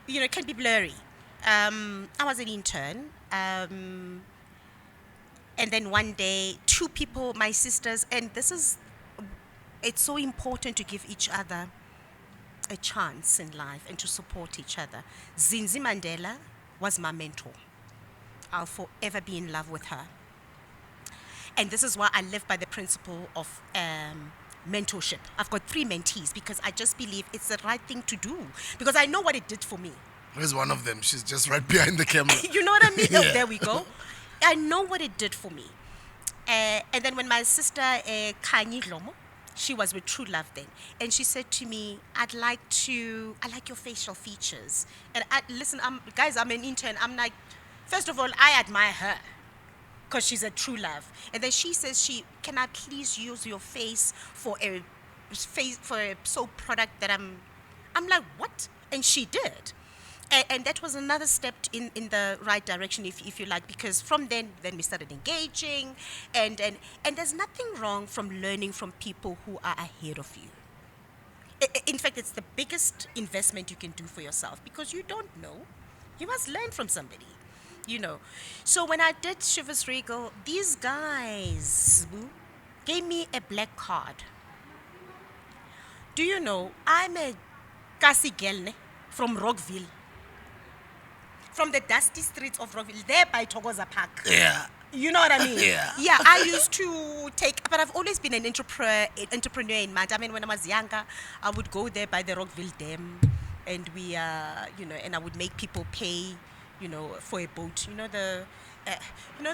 you know, it can be blurry. I was an intern. And then one day, 2 people, my sisters, and it's so important to give each other a chance in life and to support each other. Zinzi Mandela was my mentor. I'll forever be in love with her. And this is why I live by the principle of mentorship. I've got 3 mentees because I just believe it's the right thing to do because I know what it did for me. Where's one of them? She's just right behind the camera. You know what I mean? Yeah. Oh, there we go. I know what it did for me. And then when my sister, Kanye Lomo, she was with True Love then, and she said to me, I like your facial features. And listen, guys, I'm an intern. I'm like, first of all, I admire her because she's a True Love. And then she says, can I please use your face for a soap product that I'm like, what? And she did. And that was another step in the right direction, if you like, because from then we started engaging, and there's nothing wrong from learning from people who are ahead of you. In fact, it's the biggest investment you can do for yourself because you don't know. You must learn from somebody, you know. So when I did Shivers Regal, these guys gave me a black card. Do you know, I'm a Kasi girl from Rockville. From the dusty streets of Rockville, there by Togoza Park. Yeah. You know what I mean? Yeah. Yeah, I used to but I've always been an entrepreneur in mind. I mean, when I was younger, I would go there by the Rockville Dam, and we, and I would make people pay for a boat. Uh,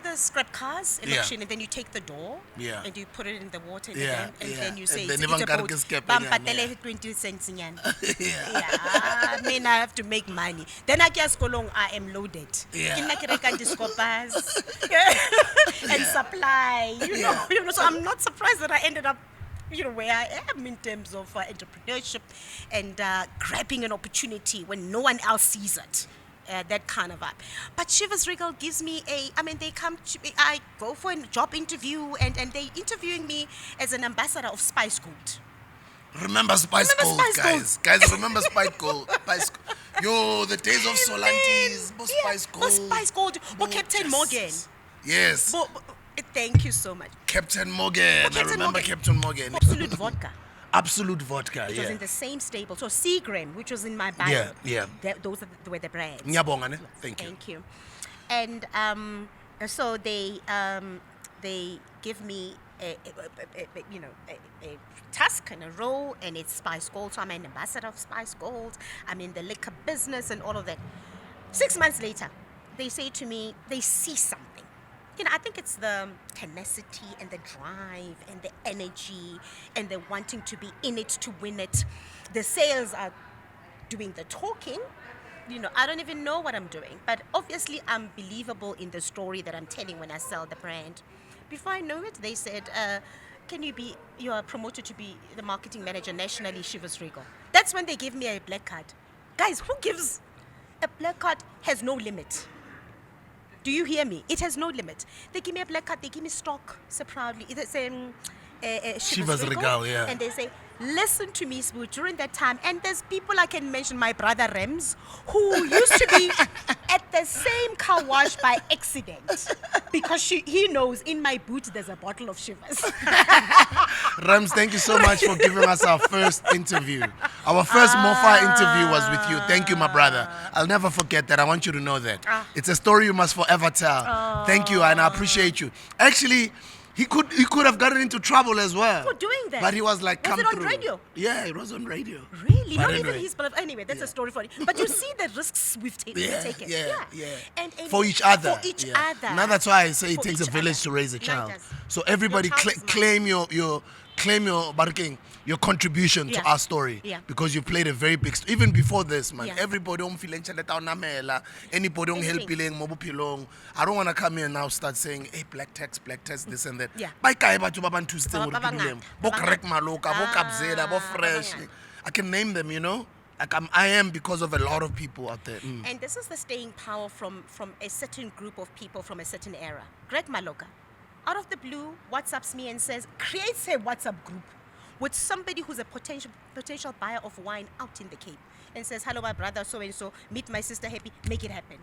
the scrap cars in Yeah. auction, and then you take the door, Yeah. and you put it in the water, Yeah, and yeah. then you say And then it's a ibang boat. karkaskepe Bam yan, patele yeah. 20 cents yan. Yeah. Yeah, I mean, I have to make money. Then I guess kolong I am loaded. Yeah. Ke nna ke reka discopas and supply. Yeah. So I'm not surprised that I ended up, where I am in terms of entrepreneurship and grabbing an opportunity when no one else sees it. That kind of vibe. But Shivers Regal gives me they come to me, I go for a job interview, and they interviewing me as an ambassador of Spice Gold. Remember Spice Remember Gold, Spice guys. Guys, remember Spice Gold. Yo, the days of Solantis, Bo Spice Gold. Spice Gold. Or Bo- Captain yes. Morgan. Yes. Thank you so much. Captain Morgan. I Captain remember Morgan. Captain Morgan. Absolute Vodka. Absolute Vodka, Which yeah. was in the same stable. So Seagram, which was in my bio. Yeah, yeah. Those were the brands. Ngiyabonga, ne? Thank you. Thank you. And so they give me a task and a role, and it's Spice Gold. So I'm an ambassador of Spice Gold. I'm in the liquor business and all of that. 6 months later, they say to me, they see something. I think it's the tenacity and the drive and the energy and the wanting to be in it to win it. The sales are doing the talking. I don't even know what I'm doing, but obviously I'm believable in the story that I'm telling when I sell the brand. Before I know it, they said, you are promoted to be the marketing manager nationally, Shivers Regal. That's when they give me a black card. Guys, who gives a black card? Has no limit. Do you hear me? It has no limit. They give me a black card, they give me stock, so proudly. It's Shivers Regal, yeah. And they say, listen to me, Spoo, during that time. And there's people I can mention, my brother Rems, who used to be at the same car wash by accident. Because he knows in my boot there's a bottle of Shivers. Rams, thank you so much for giving us our first interview. Our first Mofa interview was with you. Thank you, my brother. I'll never forget that. I want you to know that. It's a story you must forever tell. Thank you, and I appreciate you. Actually, he could have gotten into trouble as well. For doing that? But he was like, Was come it on through. radio? Yeah, it was on radio. Really? But Not anyway. even his belief. Anyway, that's a story for it. But you see the risks we've taken. Yeah. And For each other. For each yeah. other. Now that's why I say it For takes a each village other. to raise a No, it child. does. So everybody Your child is mine. claim your barking, your contribution to Yeah. our story. Yeah. Because you played a very big even before this, man. Yeah. Everybody don't feel anybody don't help Anything. pilong. I don't want to come here and now start saying, hey, black text, this and that. Yeah. Ba kae batho ba ba nthusitseng hore ke Ba bangata, duleng? Bo ba Greg bangata. Maloka, bo Kabzela, bo Ba Fresh. bangata. I can name them, Like I am because of a lot of people out there. And this is the staying power from a certain group of people from a certain era. Greg Maloka, out of the blue, WhatsApps me and says, creates a WhatsApp group with somebody who's a potential buyer of wine out in the Cape, and says, hello, my brother, so-and-so, meet my sister Happy, make it happen.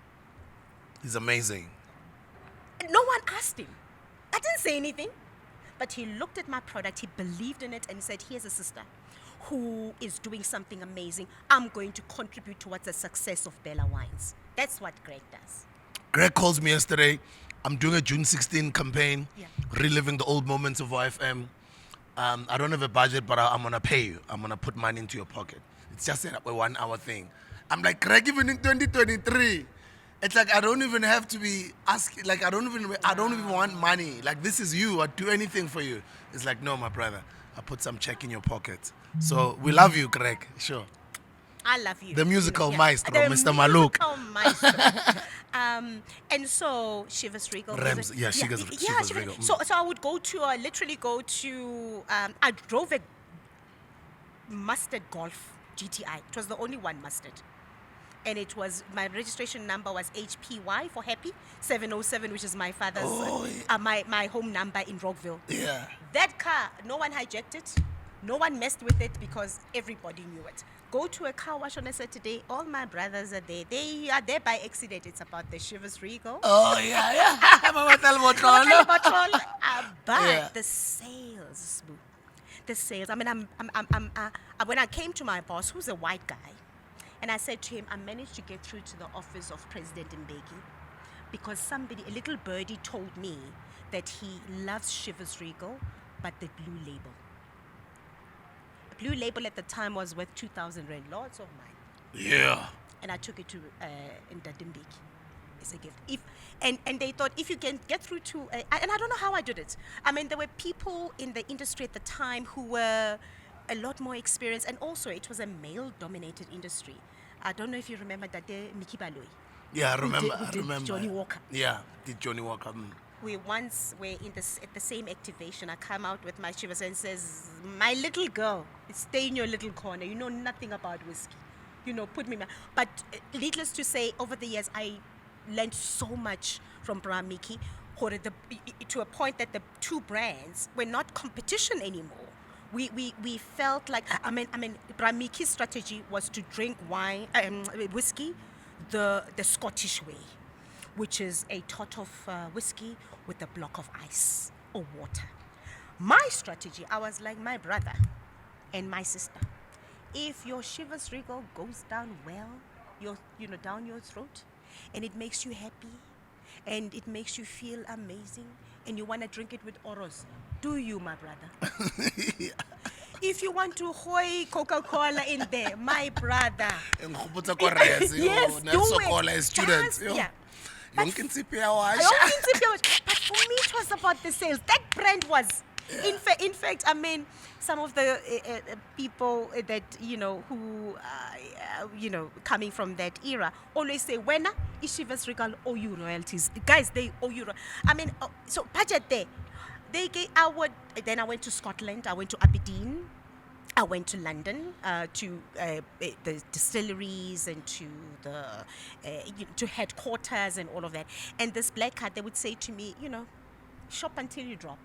He's amazing. And no one asked him. I didn't say anything. But he looked at my product, he believed in it, and he said, here's a sister who is doing something amazing. I'm going to contribute towards the success of Bella Wines. That's what Greg does. Greg calls me yesterday. I'm doing a June 16 campaign, Yeah. reliving the old moments of YFM. I don't have a budget, but I'm going to pay you. I'm going to put money into your pocket. It's just a 1 hour thing. I'm like, Greg, even in 2023, it's like I don't even have to be asking, like I don't even want money. Like this is you, I'd do anything for you. It's like, no, my brother, I put some check in your pocket. So we love you, Greg, sure. I love you. The musical maestro, The Mr. Maluk. musical maestro. And so Shivers Regal. Rems, yeah, Shivers Regal. So I would literally go to, I drove a mustard Golf GTI. It was the only one mustard. And it was, my registration number was HPY for Happy 707, which is my father's, my home number in Rockville. Yeah. That car, no one hijacked it. No one messed with it because everybody knew it. Go to a car wash on a Saturday, all my brothers are there. They are there by accident. It's about the Shivers Regal. Oh, yeah. But Yeah. the sales, boo. The sales. I mean, when I came to my boss, who's a white guy, and I said to him, I managed to get through to the office of President Mbeki because a little birdie told me that he loves Shivers Regal, but the blue label. The blue label at the time was worth 2,000 rand, lots of mine. Yeah. And I took it to Ndadimbeki. It's a gift. And they thought if you can get through to, and I don't know how I did it. I mean, there were people in the industry at the time who were a lot more experienced, and also it was a male-dominated industry. I don't know if you remember that day, Mickey Baloyi. Yeah, I remember. Who did Johnny Walker. Yeah, did Johnny Walker. We once were at the same activation. I come out with my shivers and says, "My little girl, stay in your little corner. You know nothing about whiskey. You know, put me." But needless to say, over the years, I learned so much from Bra Mickey, to a point that the two brands were not competition anymore. We felt like, I mean, Bra Mickey's strategy was to drink whiskey, the Scottish way, which is a tot of whiskey with a block of ice or water. My strategy, I was like my brother and my sister. If your Chivas Regal goes down well, down your throat, and it makes you happy, and it makes you feel amazing, and you want to drink it with Oros, do you, my brother? Yeah. If you want to hoy Coca-Cola in there, my brother. Yes, do it. Students. Yeah. But for me, it was about the sales. That brand was, in fact, I mean, some of the people that, who, coming from that era, always say, when Chivas Regal owe you royalties. Guys, they owe you. I mean, so budget there. Then I went to Scotland, I went to Aberdeen, I went to London to the distilleries and to the to headquarters and all of that. And this black card, they would say to me, shop until you drop.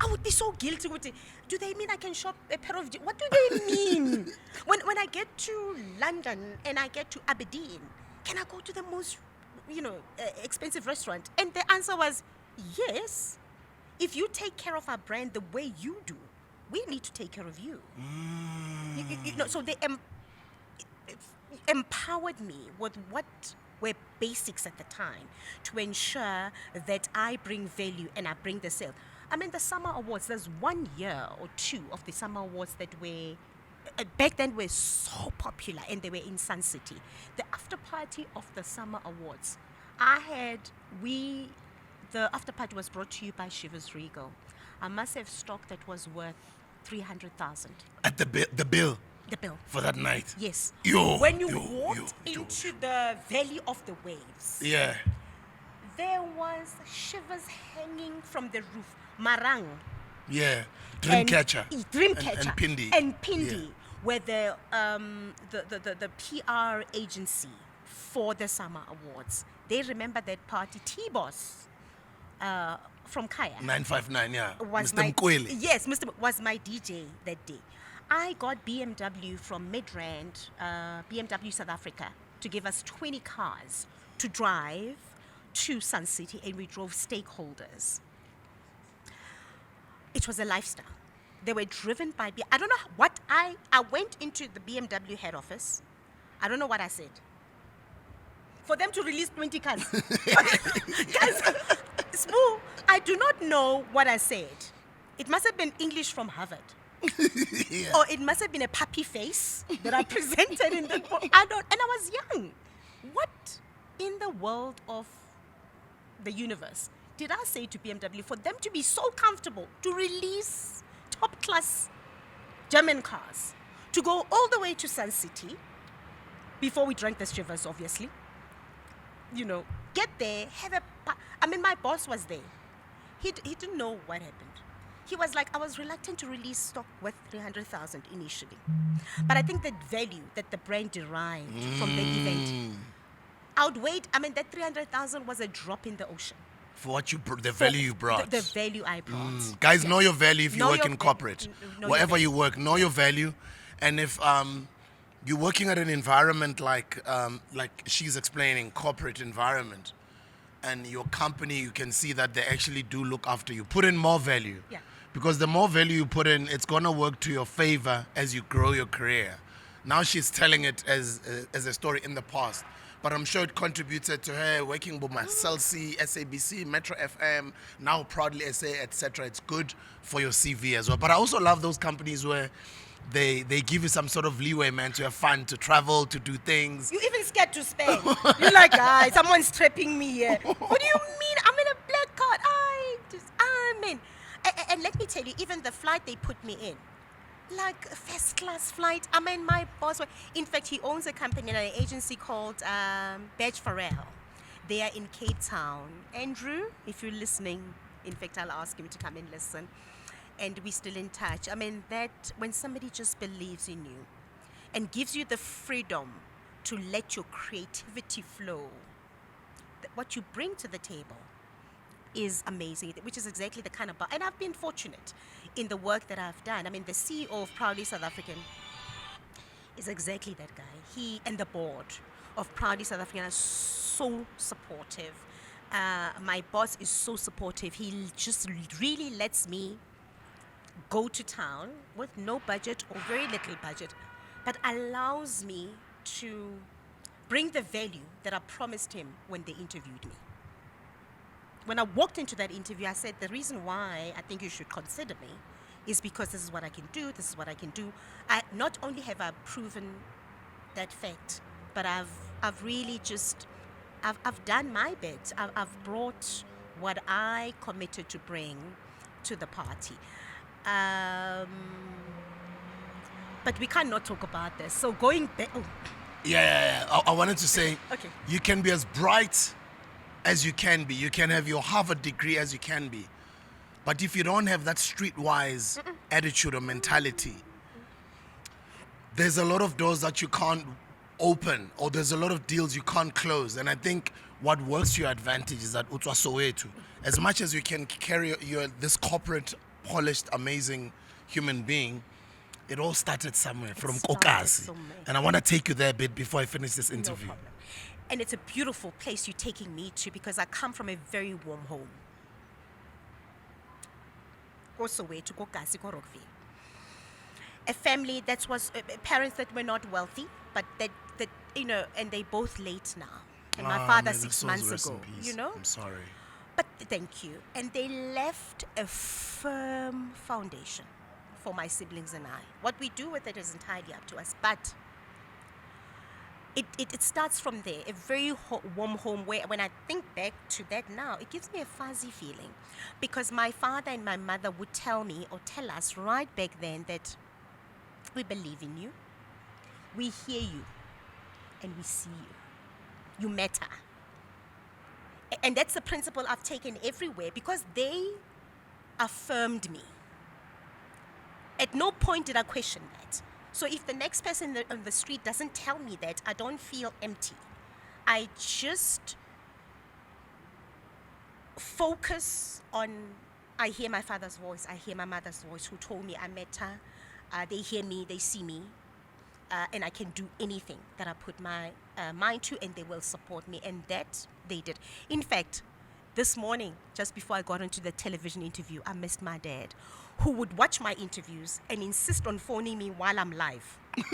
I would be so guilty with it. Do they mean I can shop a pair of jeans? What do they mean? when I get to London and I get to Aberdeen, can I go to the most, expensive restaurant? And the answer was yes. If you take care of our brand the way you do, we need to take care of you. So they empowered me with what were basics at the time to ensure that I bring value and I bring the sale. I mean, the Summer Awards, there's 1 year or two of the Summer Awards that were, back then were so popular, and they were in Sun City. The after party of the Summer Awards, the after party was brought to you by Chivas Regal. I must have stock that was worth 300,000. At the bill? The bill. For that night? Yes. When you walked into the Valley of the Waves, yeah, there was Chivas hanging from the roof. Marang. Yeah. Dreamcatcher. Dreamcatcher. And Pindi. And Pindi were the PR agency for the Summer Awards. They remember that party. T-Boss from Kaya. 959, yeah. Mr. Mkweli. Yes, was my DJ that day. I got BMW from Midrand, BMW South Africa, to give us 20 cars to drive to Sun City, and we drove stakeholders. It was a lifestyle. They were driven by I don't know what I went into the BMW head office. I don't know what I said. For them to release 20 cars. Guys, Spoo, I do not know what I said. It must have been English from Harvard. Yeah. Or it must have been a puppy face that I presented in the book. And I was young. What in the world of the universe did I say to BMW for them to be so comfortable to release top-class German cars, to go all the way to Sun City, before we drank the Chivas, obviously, get there, my boss was there. He didn't know what happened. He was like, I was reluctant to release stock worth 300,000 initially. But I think the value that the brand derived from the event outweighed, that 300,000 was a drop in the ocean. For what the value you brought. The value I brought. Guys, know your value if you work in corporate. Wherever you work, know your value. And if you're working at an environment like she's explaining, corporate environment, and your company, you can see that they actually do look after you. Put in more value. Yeah. Because the more value you put in, it's going to work to your favor as you grow your career. Now she's telling it as a story in the past. But I'm sure it contributed to her working with my SABC, SABC, MetroFM, now Proudly SA, etc. It's good for your CV as well. But I also love those companies where they give you some sort of leeway, man, to have fun, to travel, to do things. You even scared to spend. You're like, someone's trapping me here. What do you mean? I'm in a black card. And let me tell you, even the flight they put me in, like a first class flight. I mean, my boss, in fact, he owns a company and an agency called Badge Farrell. They are in Cape Town. Andrew, if you're listening, in fact, I'll ask him to come and listen. And we're still in touch. I mean, that when somebody just believes in you and gives you the freedom to let your creativity flow, what you bring to the table is amazing, which is exactly the kind of... And I've been fortunate in the work that I've done. I mean, the CEO of Proudly South African is exactly that guy. He and the board of Proudly South African are so supportive. My boss is so supportive. He just really lets me go to town with no budget or very little budget, but allows me to bring the value that I promised him when they interviewed me. When I walked into that interview, I said, the reason why I think you should consider me is because this is what I can do, this is what I can do. Not only have I proven that fact, but I've really just, I've done my bit. I've brought what I committed to bring to the party. But we cannot talk about this. So going back... Oh. Yeah. I wanted to say, Okay. you can be as bright as you can be. You can have your Harvard degree as you can be. But if you don't have that streetwise attitude or mentality, there's a lot of doors that you can't open, or there's a lot of deals you can't close. And I think what works to your advantage is that Utwa Soweto, as much as you can carry this corporate, polished, amazing human being, it all started somewhere from Kokasi. And I want to take you there a bit before I finish this interview. No problem. And it's a beautiful place you're taking me to, because I come from a very warm home. Also, way to Kokasi, Rockville. A family that was parents that were not wealthy, but that and they both late now. And my father 6 months ago, I'm sorry. But thank you. And they left a firm foundation for my siblings and I. What we do with it is entirely up to us. But it starts from there, a very warm home where when I think back to that now, it gives me a fuzzy feeling. Because my father and my mother would tell me or tell us right back then that we believe in you, we hear you, and we see you. You matter. And that's the principle I've taken everywhere, because they affirmed me. At no point did I question that. So if the next person on the street doesn't tell me that, I don't feel empty. I just focus on, I hear my father's voice, I hear my mother's voice who told me I matter. They hear me, they see me, and I can do anything that I put my mind to, and they will support me. And that they did. In fact, this morning, just before I got into the television interview, I missed my dad, who would watch my interviews and insist on phoning me while I'm live. Maybe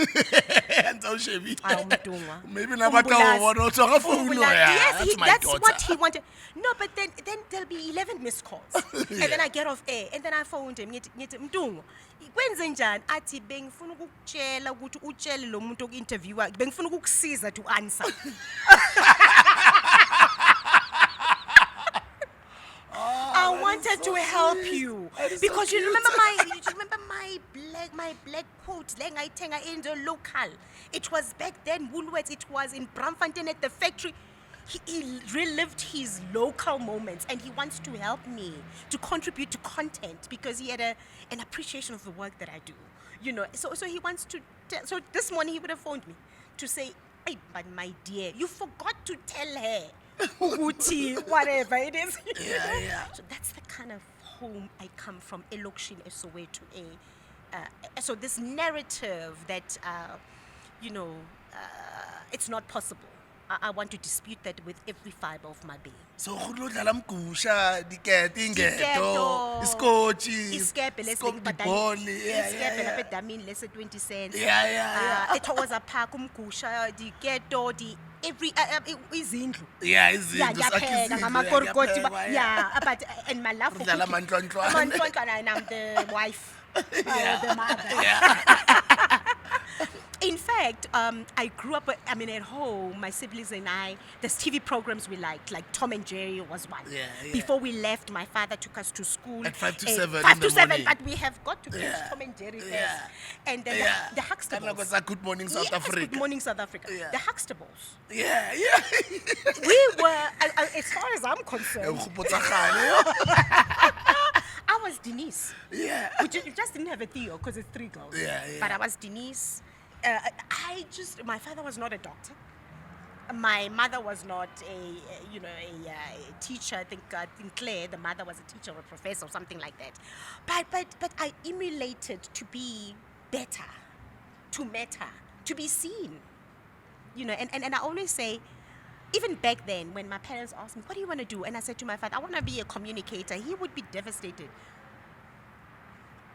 never Yes, that's daughter. what he wanted. No, but then there'll be 11 missed calls. And then I get off air, and then I phoned him. Ngithi Mdungu, kwenze njani? Athi bengifuna ukukutshela ukuthi utshele lo muntu oku-interviewa, bengifuna ukukusiza to answer. I wanted to help you, because you remember my black coat lengayithenga in the local. It was back then Woolworths. It was in Braamfontein at the factory. He relived his local moments, and he wants to help me to contribute to content, because he had an appreciation of the work that I do. So he wants to. So this morning he would have phoned me to say, "Hey, but my dear, you forgot to tell her." Whatever it is. Yeah. So that's the kind of home I come from, Elokshin, Soweto. So this narrative that, it's not possible. I want to dispute that with every fiber of my being. So diketo, iskotshi, Iskepe, let's think about that. yeah. That means less than 20 cents. Yeah. It was a park, umgusha, diketo, every izindlu. Yeah, But and my love for cooking. And I'm the wife. The mother. In fact, I grew up, at home, my siblings and I, there's TV programs we liked, like Tom and Jerry was one. Yeah, yeah. Before we left, my father took us to school. At 5 to 7 5 in to the 7, morning. but we have got to catch Yeah. Tom and Jerry first. Yeah. And then Yeah. the Huxtables. That was Good Morning South Yes, Africa. Good Morning South Africa. Yeah. The Huxtables. Yeah. We were, as far as I'm concerned, I was Denise. Yeah. We just didn't have a Theo because it's 3 girls. Yeah. But I was Denise. My father was not a doctor. My mother was not a teacher. I think Claire, the mother was a teacher or a professor or something like that. But I emulated to be better, to matter, to be seen. And I always say, even back then, when my parents asked me, what do you want to do? And I said to my father, I want to be a communicator. He would be devastated.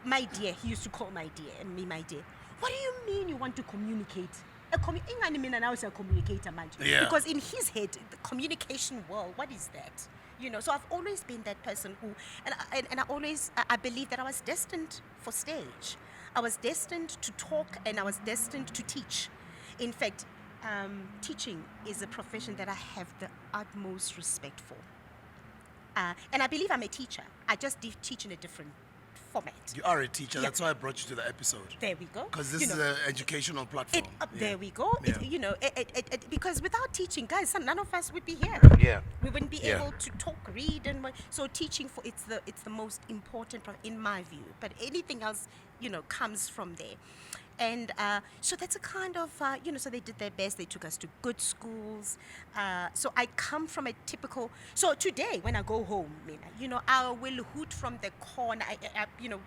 My dear, he used to call my dear, and me my dear. What do you mean you want to communicate? Now is a communicator, man. Yeah. Because in his head, the communication world, what is that? So I've always been that person who, I believe that I was destined for stage. I was destined to talk, and I was destined to teach. In fact, teaching is a profession that I have the utmost respect for. And I believe I'm a teacher. I just teach in a different format. You are a teacher. Yeah. That's why I brought you to the episode. There we go. Because this is an educational platform. There we go. Yeah. Because without teaching, guys, none of us would be here. Yeah. We wouldn't be Yeah. able to talk, read, so teaching it's the most important in my view. But anything else, comes from there. And so that's a kind of, so they did their best. They took us to good schools. So I come from a typical, so today when I go home, I will hoot from the corner.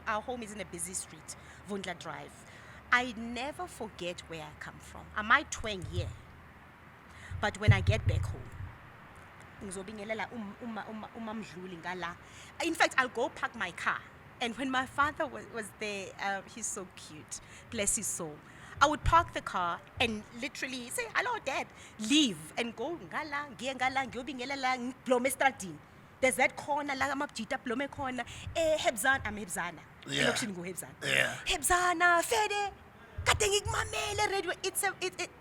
Our home is in a busy street, Vundla Drive. I never forget where I come from. I might twang here, but when I get back home, in fact, I'll go park my car. And when my father was there, he's so cute, bless his soul. I would park the car and literally say, hello, Dad, leave and go. There's that corner, Plome corner. Hebzana, I'm Hebzana. Yeah. Yeah. Hebzana, Fede,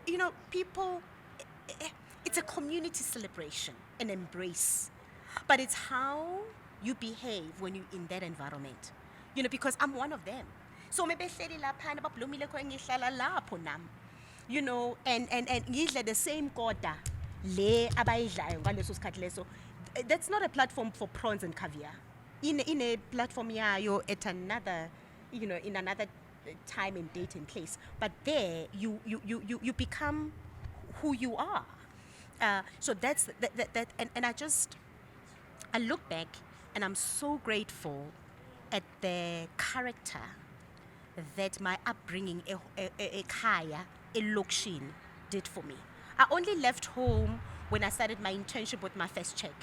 radio. People, it's a community celebration, an embrace. But it's how you behave when you're in that environment. Because I'm one of them. So maybe and ngidla the same koda le abayidlayo ngaleso sikhathi leso. That's not a platform for prawns and caviar. In a platform yayo at another, in another time and date and place. But there you become who you are. So that's that and I look back and I'm so grateful at the character that my upbringing, Kaya, Lokshin, did for me. I only left home when I started my internship with my first check,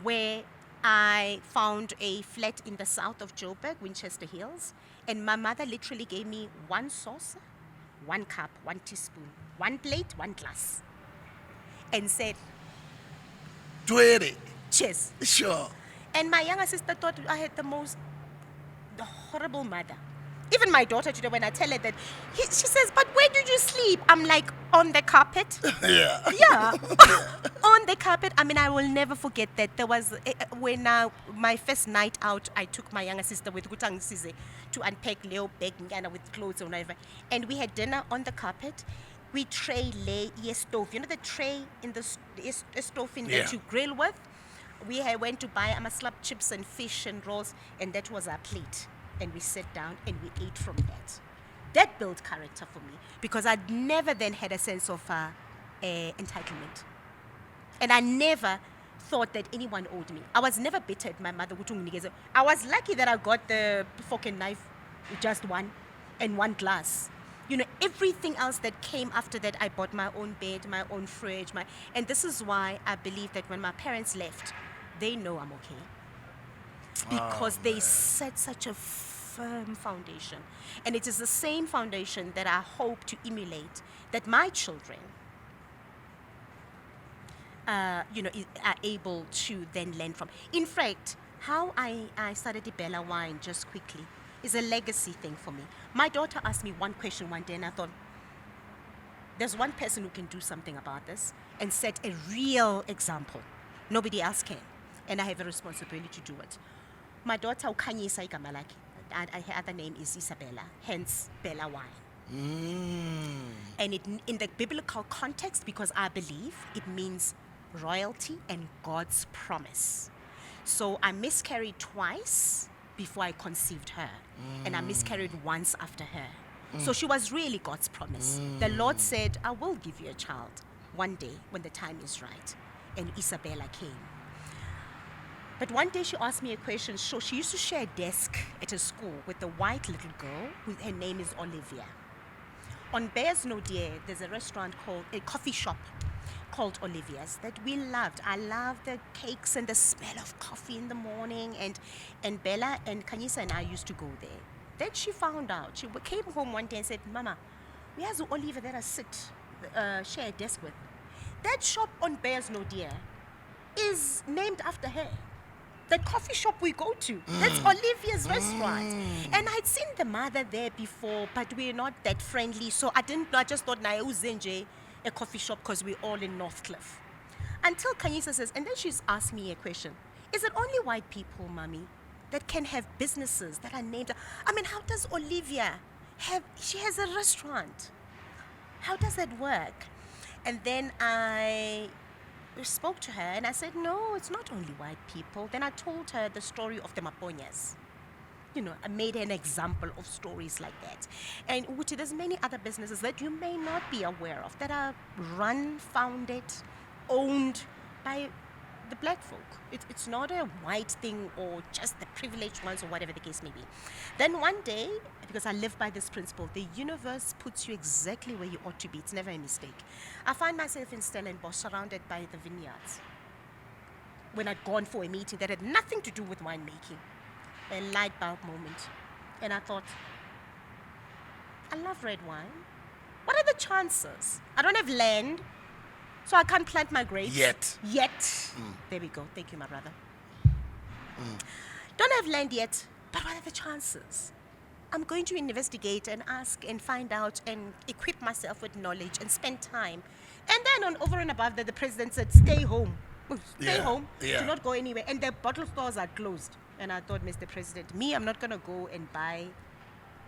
where I found a flat in the south of Joburg, Winchester Hills, and my mother literally gave me 1 saucer, 1 cup, 1 teaspoon, 1 plate, 1 glass, and said, cheers. Sure. And my younger sister thought I had the horrible mother. Even my daughter today, when I tell her that, she says, but where did you sleep? I'm like, on the carpet. Yeah. Yeah. On the carpet. I will never forget that. There was, when my first night out, I took my younger sister with Gutang Size to unpack Leo bag with clothes or whatever. And we had dinner on the carpet. We tray lay stove. The tray in the stove that you grill with? We went to buy slab chips and fish and rolls, and that was our plate. And we sat down and we ate from that. That built character for me because I'd never then had a sense of entitlement. And I never thought that anyone owed me. I was never bitter at my mother. I was lucky that I got the fork and knife, just one, and 1 glass. Everything else that came after that, I bought my own bed, my own fridge, and this is why I believe that when my parents left, they know I'm okay. Because they set such a firm foundation. And it is the same foundation that I hope to emulate, that my children are able to then learn from. In fact, how I started the Bella wine, just quickly, is a legacy thing for me. My daughter asked me one question one day, and I thought, there's one person who can do something about this and set a real example. Nobody else can. And I have a responsibility to do it. My daughter, ukhanyisa igama lakhe, and her other name is Isabella, hence Bella Wine. And in the biblical context, because I believe it means royalty and God's promise. So I miscarried twice before I conceived her, and I miscarried once after her. So she was really God's promise. The Lord said, I will give you a child one day when the time is right. And Isabella came. But one day she asked me a question. So she used to share a desk at a school with a white little girl, her name is Olivia. On Bears Nodier, there's a restaurant called, a coffee shop called Olivia's that we loved. I loved the cakes and the smell of coffee in the morning. And Bella and Kanyisa and I used to go there. Then she found out. She came home one day and said, Mama, we have Olivia that I share a desk with. That shop on Bears Nodier is named after her. The coffee shop we go to, that's Olivia's restaurant. And I'd seen the mother there before, but we're not that friendly. So I just thought, Naya Uzenje, a coffee shop, because we're all in Northcliffe. Until Kanyisa says, and then she's asked me a question. Is it only white people, Mommy, that can have businesses that are named? I mean, how does Olivia she has a restaurant. How does that work? And then I spoke to her and I said, no, it's not only white people. Then I told her the story of the Maponyas. You know, I made an example of stories like that. And Uti, there's many other businesses that you may not be aware of that are run, founded, owned by the black folk. It's not a white thing or just the privileged ones or whatever the case may be. Then one day, because I live by this principle, the universe puts you exactly where you ought to be. It's never a mistake. I find myself in Stellenbosch surrounded by the vineyards. When I'd gone for a meeting that had nothing to do with winemaking, a light bulb moment. And I thought, I love red wine. What are the chances? I don't have land, so I can't plant my grapes. Yet. There we go. Thank you, my brother. Don't have land yet, but what are the chances? I'm going to investigate and ask and find out and equip myself with knowledge and spend time. And then on over and above that, the president said, stay home. Stay home. Do not go anywhere. And the bottle stores are closed. And I thought, Mr. President, I'm not going to go and buy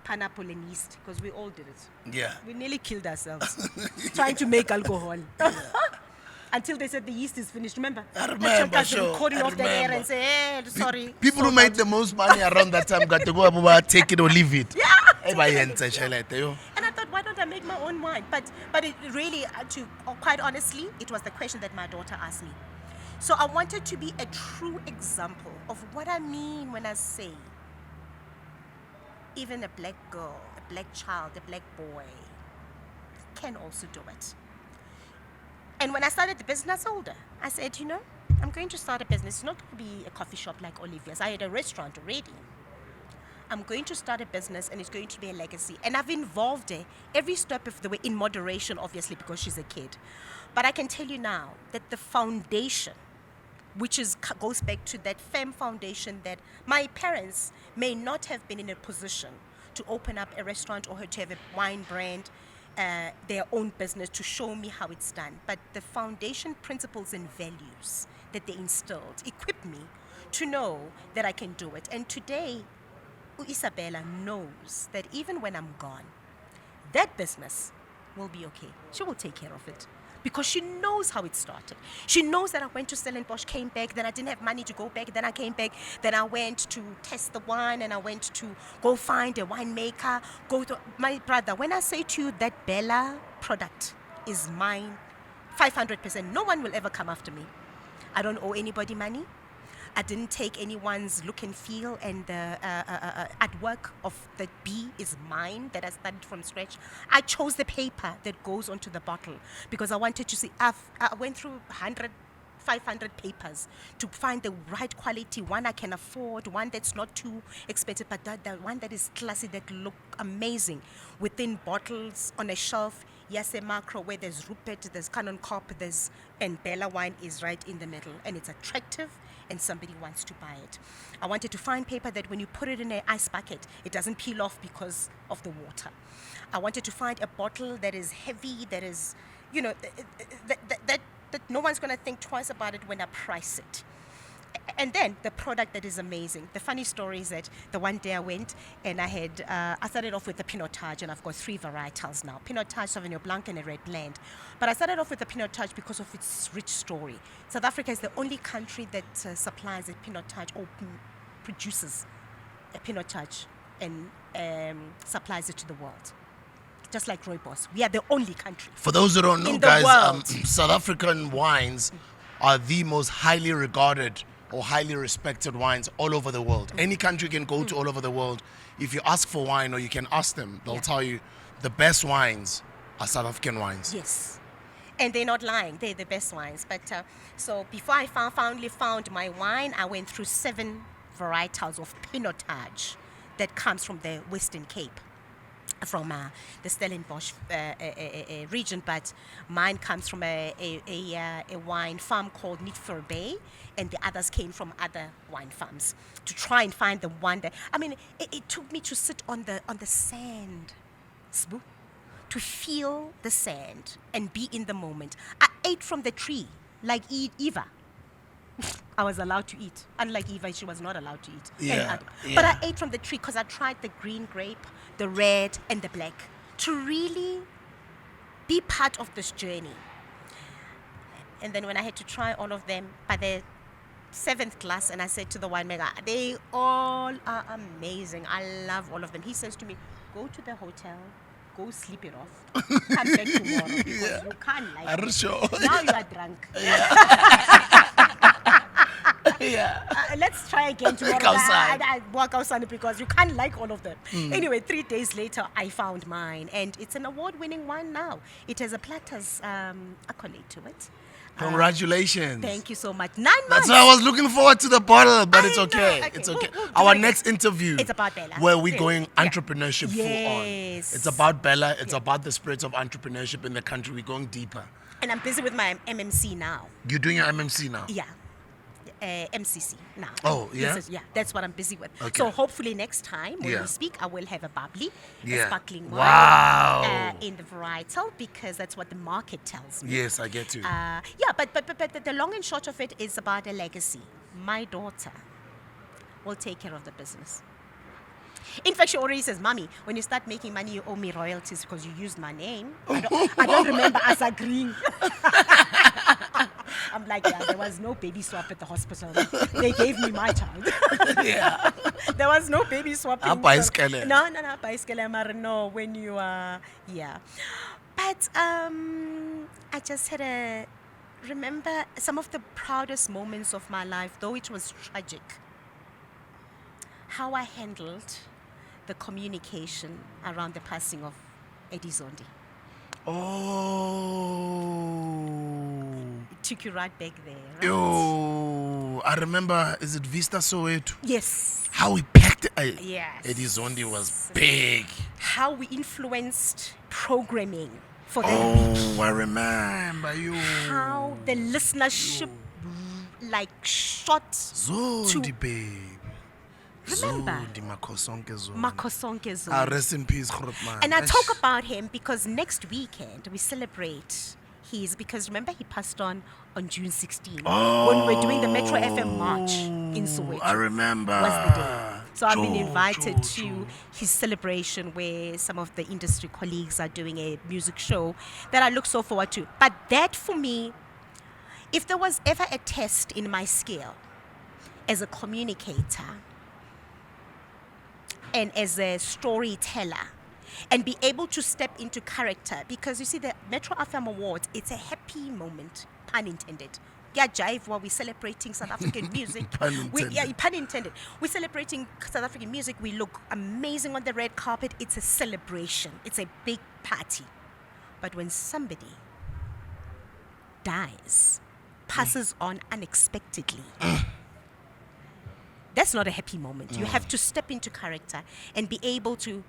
pineapple and yeast, because we all did it. Yeah. We nearly killed ourselves trying to make alcohol. Until they said the yeast is finished. Remember? I remember, sure. Caught it off the air and say, hey, sorry. People who made the most money around that time got to go up, take it or leave it. Yeah. And I thought, why don't I make my own wine? But it really, quite honestly, it was the question that my daughter asked me. So I wanted to be a true example of what I mean when I say even a black girl, a black child, a black boy can also do it. And when I started the business, I told her, I said, I'm going to start a business. It's not going to be a coffee shop like Olivia's. I had a restaurant already. I'm going to start a business, and it's going to be a legacy. And I've involved her every step of the way, in moderation, obviously, because she's a kid. But I can tell you now that the foundation, which goes back to that firm foundation that my parents may not have been in a position to open up a restaurant or to have a wine brand, their own business, to show me how it's done. But the foundation principles and values that they instilled equipped me to know that I can do it. And today, Isabella knows that even when I'm gone, that business will be okay. She will take care of it. Because she knows how it started. She knows that I went to Stellenbosch, came back, then I didn't have money to go back, then I came back, then I went to test the wine, and I went to go find a winemaker, my brother, when I say to you that Bella product is mine, 500%, no one will ever come after me. I don't owe anybody money. I didn't take anyone's look and feel, and the artwork of the bee is mine that I started from scratch. I chose the paper that goes onto the bottle because I wanted to see. I went through 100, 500 papers to find the right quality, one I can afford, one that's not too expensive, but the one that is classy, that look amazing within bottles on a shelf. Yase Macro, where there's Rupert, there's Canon Cop, and Bella Wine is right in the middle. And it's attractive and somebody wants to buy it. I wanted to find paper that when you put it in an ice bucket, it doesn't peel off because of the water. I wanted to find a bottle that is heavy, that is, that no one's going to think twice about it when I price it. And then the product that is amazing. The funny story is that the one day I went and I started off with the Pinotage, and I've got 3 varietals now. Pinotage, Sauvignon Blanc, and a Red Blend. But I started off with the Pinotage because of its rich story. South Africa is the only country that supplies a Pinotage or produces a Pinotage and supplies it to the world. Just like Rooibos. We are the only country. For those who don't know, in the guys, world. South African wines are the most highly regarded or highly respected wines all over the world. Any country you can go to all over the world. If you ask for wine, or you can ask them, they'll tell you the best wines are South African wines. Yes. And they're not lying. They're the best wines. But so before I finally found my wine, I went through 7 varietals of Pinotage that comes from the Western Cape, from the Stellenbosch region, but mine comes from a wine farm called Mitford Bay, and the others came from other wine farms to try and find the one that, I mean, it took me to sit on the sand, Sbu, to feel the sand and be in the moment. I ate from the tree like Eva. I was allowed to eat. Unlike Eva, she was not allowed to eat. Yeah. But I ate from the tree because I tried the green grape, the red, and the black to really be part of this journey. And then when I had to try all of them, by the 7th glass, and I said to the winemaker, they all are amazing. I love all of them. He says to me, go to the hotel, go sleep it off, come back tomorrow because you can't like it. Sure. Now you are drunk. Let's try again tomorrow. I walk outside because you can't like all of them. Anyway, 3 days later, I found mine, and it's an award-winning one now. It has a Platter's accolade to it. Congratulations. Thank you so much. 9 months. That's why I was looking forward to the bottle, but it's I okay. know. It's okay. We'll do Our it. next interview, It's about Bella. where we're Yeah. going entrepreneurship full on. Yes. It's about Bella. It's about the spirit of entrepreneurship in the country. We're going deeper. And I'm busy with my MMC now. You're doing your MMC now? Yeah. MCC now. Oh, yeah? Yeah, that's what I'm busy with. Okay. So hopefully next time when Yeah. we speak, I will have a bubbly, Yeah. a sparkling wine Wow. in the varietal, because that's what the market tells me. Yes, I get you. But the long and short of it is about a legacy. My daughter will take care of the business. In fact, she already says, Mommy, when you start making money, you owe me royalties because you used my name. I don't remember us agreeing. I'm like, yeah, there was no baby swap at the hospital. They gave me my child. Yeah. There was no baby swapping. Baiskele. No, baiskele, mara, no, when you are, yeah. But I just had remember some of the proudest moments of my life, though it was tragic, how I handled the communication around the passing of Eddie Zondi. Oh. It took you right back there, right? Yo, I remember, is it Vista Soweto? Yes. How we packed it. Yes. Eddie Zondi was big. How we influenced programming for them. Oh, I remember you. How the listenership like shot Zondi, babe. Remember? Zondi, Makosonke Zondi. Makosonke Zondi. Rest in peace, Grootman. And I talk about him because next weekend we celebrate because remember he passed on June 16 when we were doing the MetroFM March in Soweto. I remember. Was the day. So I've been True, invited true, to true. his celebration where some of the industry colleagues are doing a music show that I look so forward to. But that for me, if there was ever a test in my skill as a communicator and as a storyteller, and be able to step into character, because you see the MetroFM Awards, it's a happy moment, pun intended. Yeah, jive while we're celebrating South African music. Pun intended. Pun intended. We're celebrating South African music. We look amazing on the red carpet. It's a celebration. It's a big party. But when somebody dies, passes on unexpectedly, that's not a happy moment. You have to step into character and be able to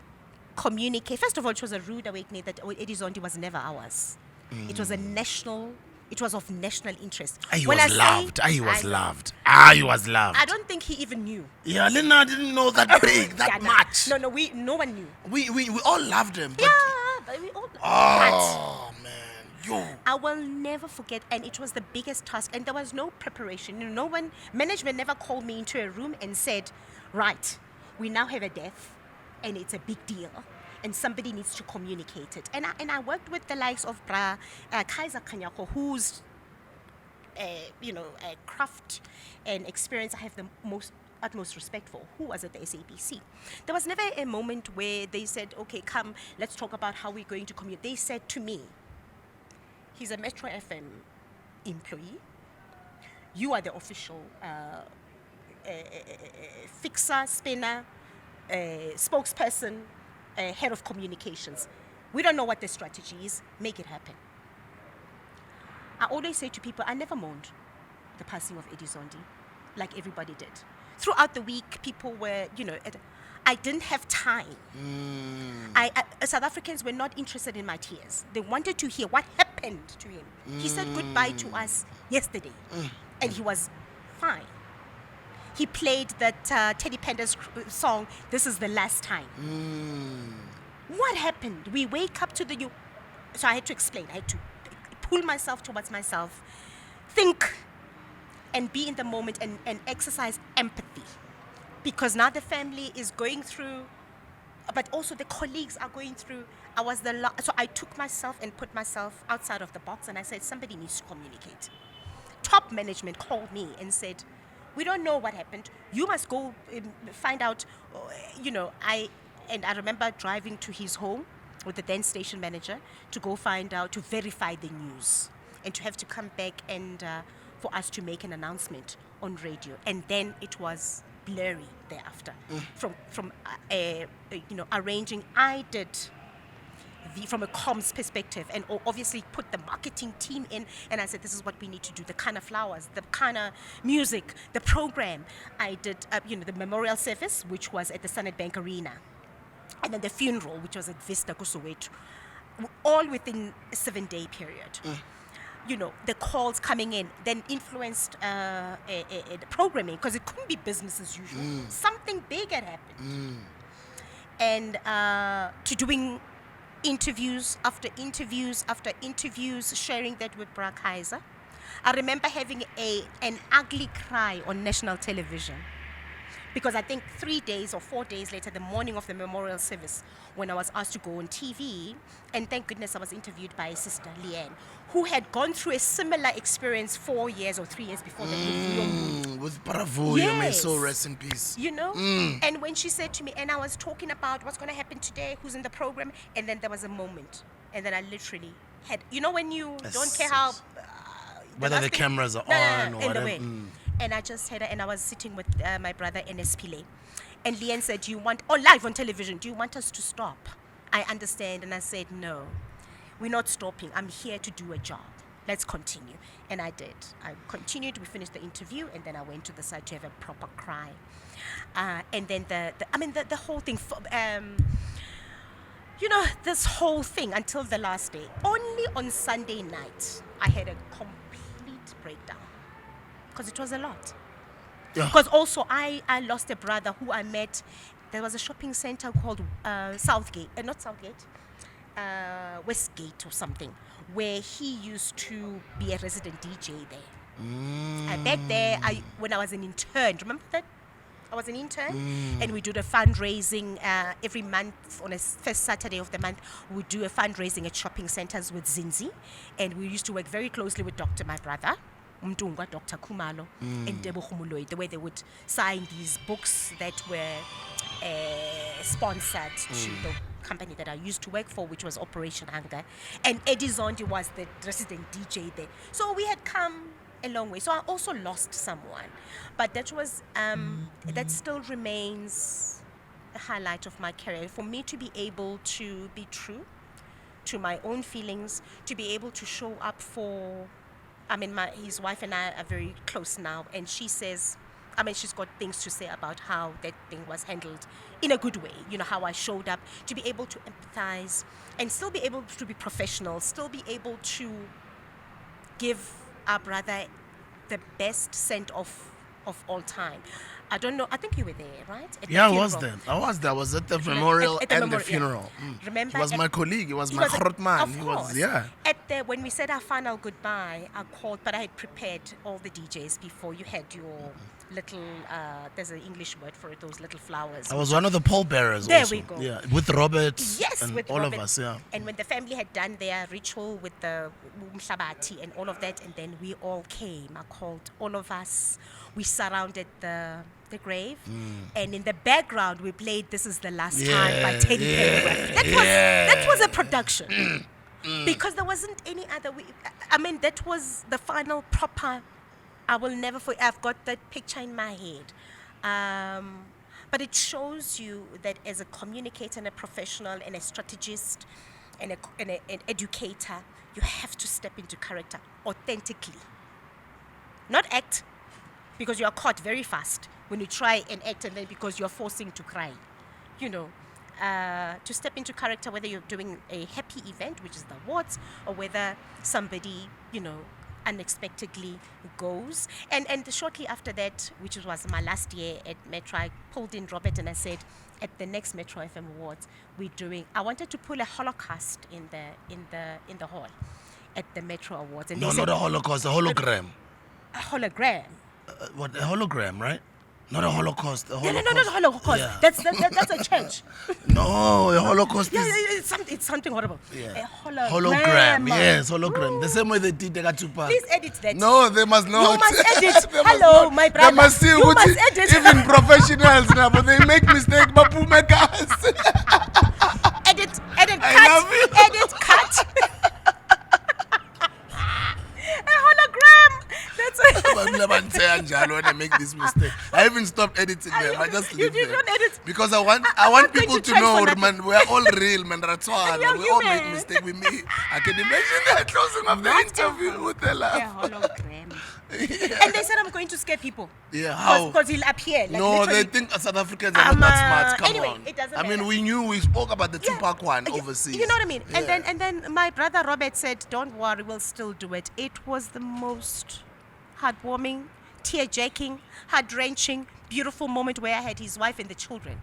communicate. First of all, it was a rude awakening that Eddie Zondi was never ours. It was it was of national interest. He When was I say- loved. He was I- loved. He was loved. I don't think he even knew. Yeah, Lena didn't know that big, that Yeah, no. much. No, no one knew. We all loved him. But, Yeah, but we all. oh, man. Yo. I will never forget, and it was the biggest task, and there was no preparation. No one, management never called me into a room and said, right, we now have a death, and it's a big deal, and somebody needs to communicate it. And I worked with the likes of Kaiser Kanyako, whose craft and experience I have the utmost respect for, who was at the SABC. There was never a moment where they said, okay, come, let's talk about how we're going to communicate. They said to me, he's a MetroFM employee. You are the official fixer, spinner, spokesperson, head of communications. We don't know what the strategy is. Make it happen. I always say to people, I never mourned the passing of Eddie Zondi, like everybody did. Throughout the week, people were, I didn't have time. South Africans were not interested in my tears. They wanted to hear what happened to him. He said goodbye to us yesterday, and he was fine. He played that Teddy Pender's song, This Is the Last Time. What happened? We wake up to the new. So I had to explain. I had to pull myself towards myself, think, and be in the moment and exercise empathy. Because now the family is going through, but also the colleagues are going through. So I took myself and put myself outside of the box, and I said, somebody needs to communicate. Top management called me and said, we don't know what happened. You must go find out, And I remember driving to his home with the then station manager to go find out, to verify the news, and to have to come back and for us to make an announcement on radio. And then it was blurry thereafter. From arranging, I did from a comms perspective, and obviously put the marketing team in, and I said, this is what we need to do, the kind of flowers, the kind of music, the program. I did the memorial service, which was at the Standard Bank Arena, and then the funeral, which was at Vista Kusowetu, all within a 7-day period. The calls coming in then influenced the programming, because it couldn't be business as usual. Something big had happened. And to doing interviews after interviews after interviews, sharing that with Bra Kaiser. I remember having an ugly cry on national television, because I think 3 days or 4 days later, the morning of the memorial service, when I was asked to go on TV, and thank goodness I was interviewed by Sister Leanne, who had gone through a similar experience 4 years or 3 years before that with Bravo, Yes. may soul rest in peace. And when she said to me, and I was talking about what's going to happen today, who's in the program, and then there was a moment, and then I literally had, when you don't care how whether the cameras are on or in whatever. the way. And I just had her, and I was sitting with my brother Enes Pile, and Leanne said, live on television, do you want us to stop? I understand. And I said, no, we're not stopping. I'm here to do a job. Let's continue. And I did. I continued. We finished the interview, and then I went to the side to have a proper cry. And then the whole thing, this whole thing until the last day. Only on Sunday night, I had a complete breakdown, because it was a lot. Because also I lost a brother who I met. There was a shopping center called Southgate, not Southgate, Westgate or something, where he used to be a resident DJ there. I back there, when I was an intern, remember that? I was an intern, and we do the fundraising every month on a first Saturday of the month. We do a fundraising at shopping centers with Zinzi, and we used to work very closely with my brother, Dr. Kumalo, and Debo Khumuloy, the way they would sign these books that were sponsored to the company that I used to work for, which was Operation Hunger. And Eddie Zondi was the resident DJ there. So we had come a long way. So I also lost someone. But that was, that still remains a highlight of my career. For me to be able to be true to my own feelings, to be able to show up for, his wife and I are very close now, and she says, I mean, she's got things to say about how that thing was handled in a good way. You know, how I showed up to be able to empathize and still be able to be professional, still be able to give our brother the best send off of all time. I don't know. I think you were there, right? At the Yeah, I was funeral. there. I was at the memorial At the and the memorial, yeah. funeral. Remember, He was at- my colleague. He was my Of grootman. He course. was, yeah. At the when we said our final goodbye, I called, but I had prepared all the DJs before. You had your little. There's an English word for it. Those little flowers. I was one of the pallbearers There also. we go. Yeah, with Robert Yes, and with all Robert. of us, yeah. And when the family had done their ritual with the umhlabati and all of that, and then we all came. I called all of us. We surrounded the grave, and in the background we played "This Is the Last Time" by Teddy Pendergrass. That was a production because there wasn't any other. I mean, that was the final proper. I will never forget. I've got that picture in my head. But it shows you that as a communicator and a professional and a strategist and an educator, you have to step into character authentically. Not act, because you are caught very fast when you try and act and then because you're forcing to cry. You know, to step into character, whether you're doing a happy event, which is the awards, or whether somebody, you know, unexpectedly goes. And shortly after that, which was my last year at Metro, I pulled in Robert and I said, at the next MetroFM Awards, I wanted to pull a Holocaust in the hall at the Metro Awards. And No, they not said, a Holocaust, a hologram. a hologram. What, a hologram, right? Not a Holocaust. A No, Holocaust. no, not Holocaust. Yeah. That's a church. No, a Holocaust Yeah, is... it's something horrible. Yeah. A hologram. Hologram, yes, hologram. The same way they did the Tupac. Please edit that. No, they must not. You must edit. They must Hello, not. my brother. They must see You what must edit. even professionals now, but they make mistake. But who make us? Edit, I love you. cut, edit, cut. A hologram. That's When I make this mistake, I even stopped editing them. I just you leave them don't edit. because I want I'm not going people to to try know, for nothing. man. We're all real, man. Ratswana. You're We all make human. mistakes. We make. I can imagine the closing of the Not interview with the A laugh. hologram. And they said I'm going to scare people. Yeah, how? Because he'll appear. Like No, literally. they think South Africans are not that smart. Come anyway, on. it doesn't I mean, matter. we spoke about the Yeah. Tupac one Yeah, overseas. You know what I mean? Yeah. And then my brother Robert said, "Don't worry, we'll still do it." It was the most heartwarming, tear-jerking, heart-wrenching, beautiful moment where I had his wife and the children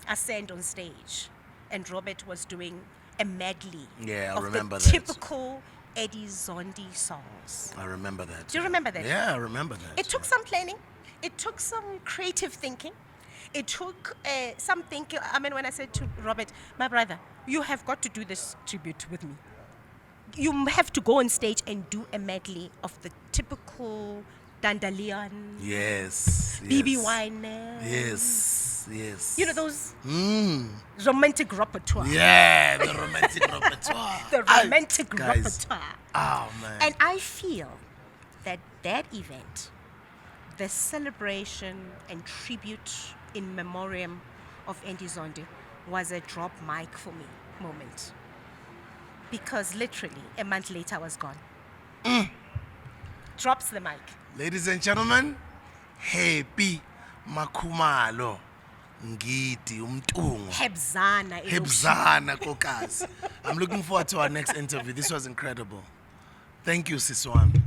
ascend on stage, and Robert was doing a medley Yeah, I of remember the that. typical Eddie Zondi songs. I remember that. Do you remember that? Yeah, I remember that. It took some planning. It took some creative thinking. It took some thinking. I mean, when I said to Robert, my brother, you have got to do this tribute with me. You have to go on stage and do a medley of the typical Dandalion, Yes. BB yes. Wine. Yes. You know, those Mm. romantic repertoire. Yeah, the romantic repertoire. The romantic Guys. repertoire. Oh man. And I feel that event, the celebration and tribute in memoriam of Andy Zondi, was a drop mic for me moment. Because literally, a month later, I was gone. Drops the mic. Ladies and gentlemen, happy makhumalo ngidi umtungo. Hebzana. Hebzana kokazi. I'm looking forward to our next interview. This was incredible. Thank you, Siswami.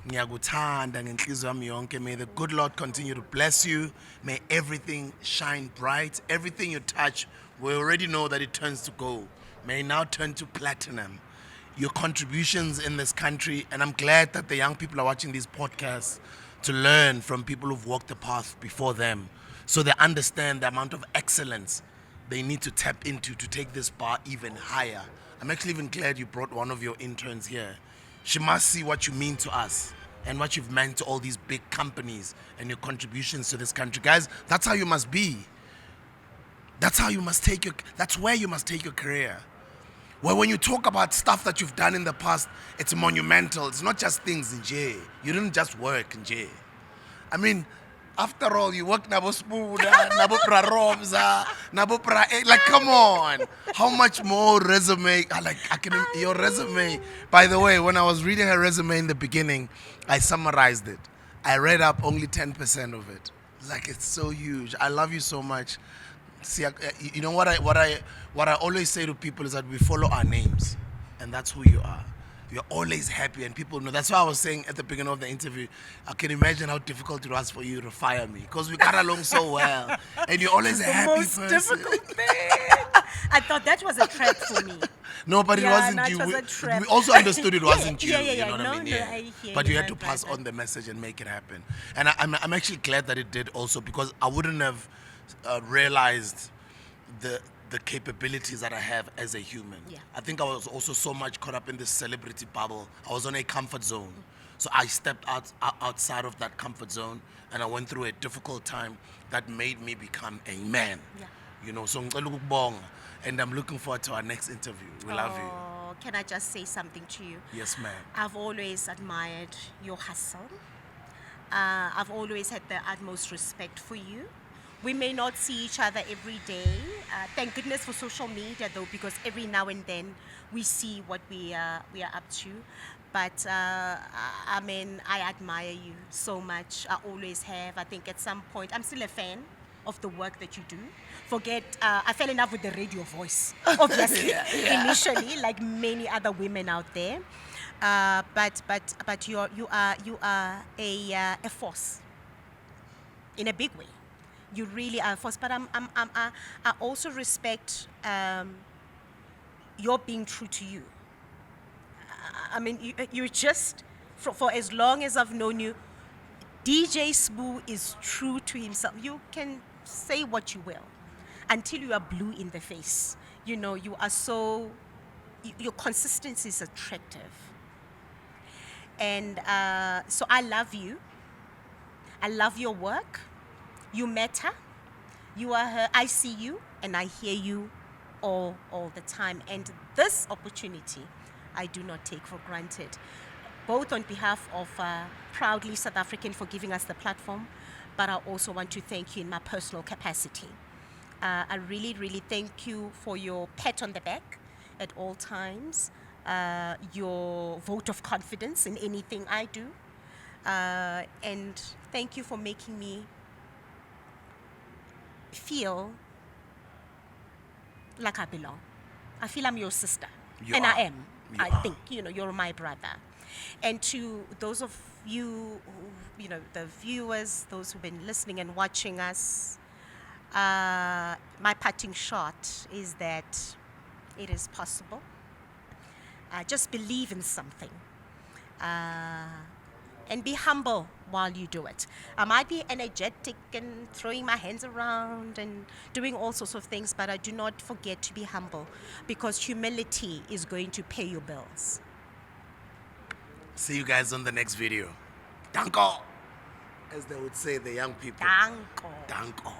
Ngiyakuthanda ngenhliziyo yami yonke. May the good Lord continue to bless you. May everything shine bright. Everything you touch, we already know that it turns to gold. May it now turn to platinum. Your contributions in this country, and I'm glad that the young people are watching these podcasts to learn from people who've walked the path before them, so they understand the amount of excellence they need to tap into to take this bar even higher. I'm actually even glad you brought one of your interns here. She must see what you mean to us and what you've meant to all these big companies and your contributions to this country. Guys, that's how you must be. That's how you must that's where you must take your career. Well, when you talk about stuff that you've done in the past, it's monumental. It's not just things in jail. You didn't just work in jail. I mean, after all, you work nabo Spuda, nabo pra Romza, nabo pra like, come on. How much more resume? Your resume. By the way, when I was reading her resume in the beginning, I summarized it. I read up only 10% of it. Like, it's so huge. I love you so much. See, you know what I always say to people is that we follow our names, and that's who you are. You're always happy, and people know. That's why I was saying at the beginning of the interview, I can imagine how difficult it was for you to fire me because we got along so well, and you're always a The happy most person. difficult thing. I thought that was a trap for me. No, but it Yeah, wasn't no, it you. was a trap. We also understood it wasn't you. Yeah, yeah, You yeah. know what No, I mean? no, Yeah. I hear But you, you had my to pass brother. on the message and make it happen. And I'm actually glad that it did also because I wouldn't have realized the capabilities that I have as a human. Yeah. I think I was also so much caught up in this celebrity bubble. I was on a comfort zone. So I stepped outside of that comfort zone and I went through a difficult time that made me become a man. Yeah. You know, so ngicela ukukubonga, and I'm looking forward to our next interview. We love you. Oh, can I just say something to you? Yes, ma'am. I've always admired your hustle. I've always had the utmost respect for you. We may not see each other every day. Thank goodness for social media, though, because every now and then we see what we are up to. But I mean, I admire you so much. I always have. I think at some point, I'm still a fan of the work that you do. I fell in love with the radio voice, obviously, initially, like many other women out there. But you are a force in a big way. You really are a force. But I also respect your being true to you. I mean, you're just for as long as I've known you, DJ Sbu is true to himself. You can say what you will until you are blue in the face. You know, you are so, your consistency is attractive. And so I love you. I love your work. You matter. You are her. I see you and I hear you all the time. And this opportunity, I do not take for granted. Both on behalf of Proudly South African for giving us the platform, but I also want to thank you in my personal capacity. I really, really thank you for your pat on the back at all times, your vote of confidence in anything I do, and thank you for making me feel like I belong. I feel I'm your sister, and I am. I think, you're my brother. And to those of you, the viewers, those who've been listening and watching us, my parting shot is that it is possible. Just believe in something. And be humble while you do it. I might be energetic and throwing my hands around and doing all sorts of things, but I do not forget to be humble because humility is going to pay your bills. See you guys on the next video. Danko! As they would say, the young people. Danko. Danko.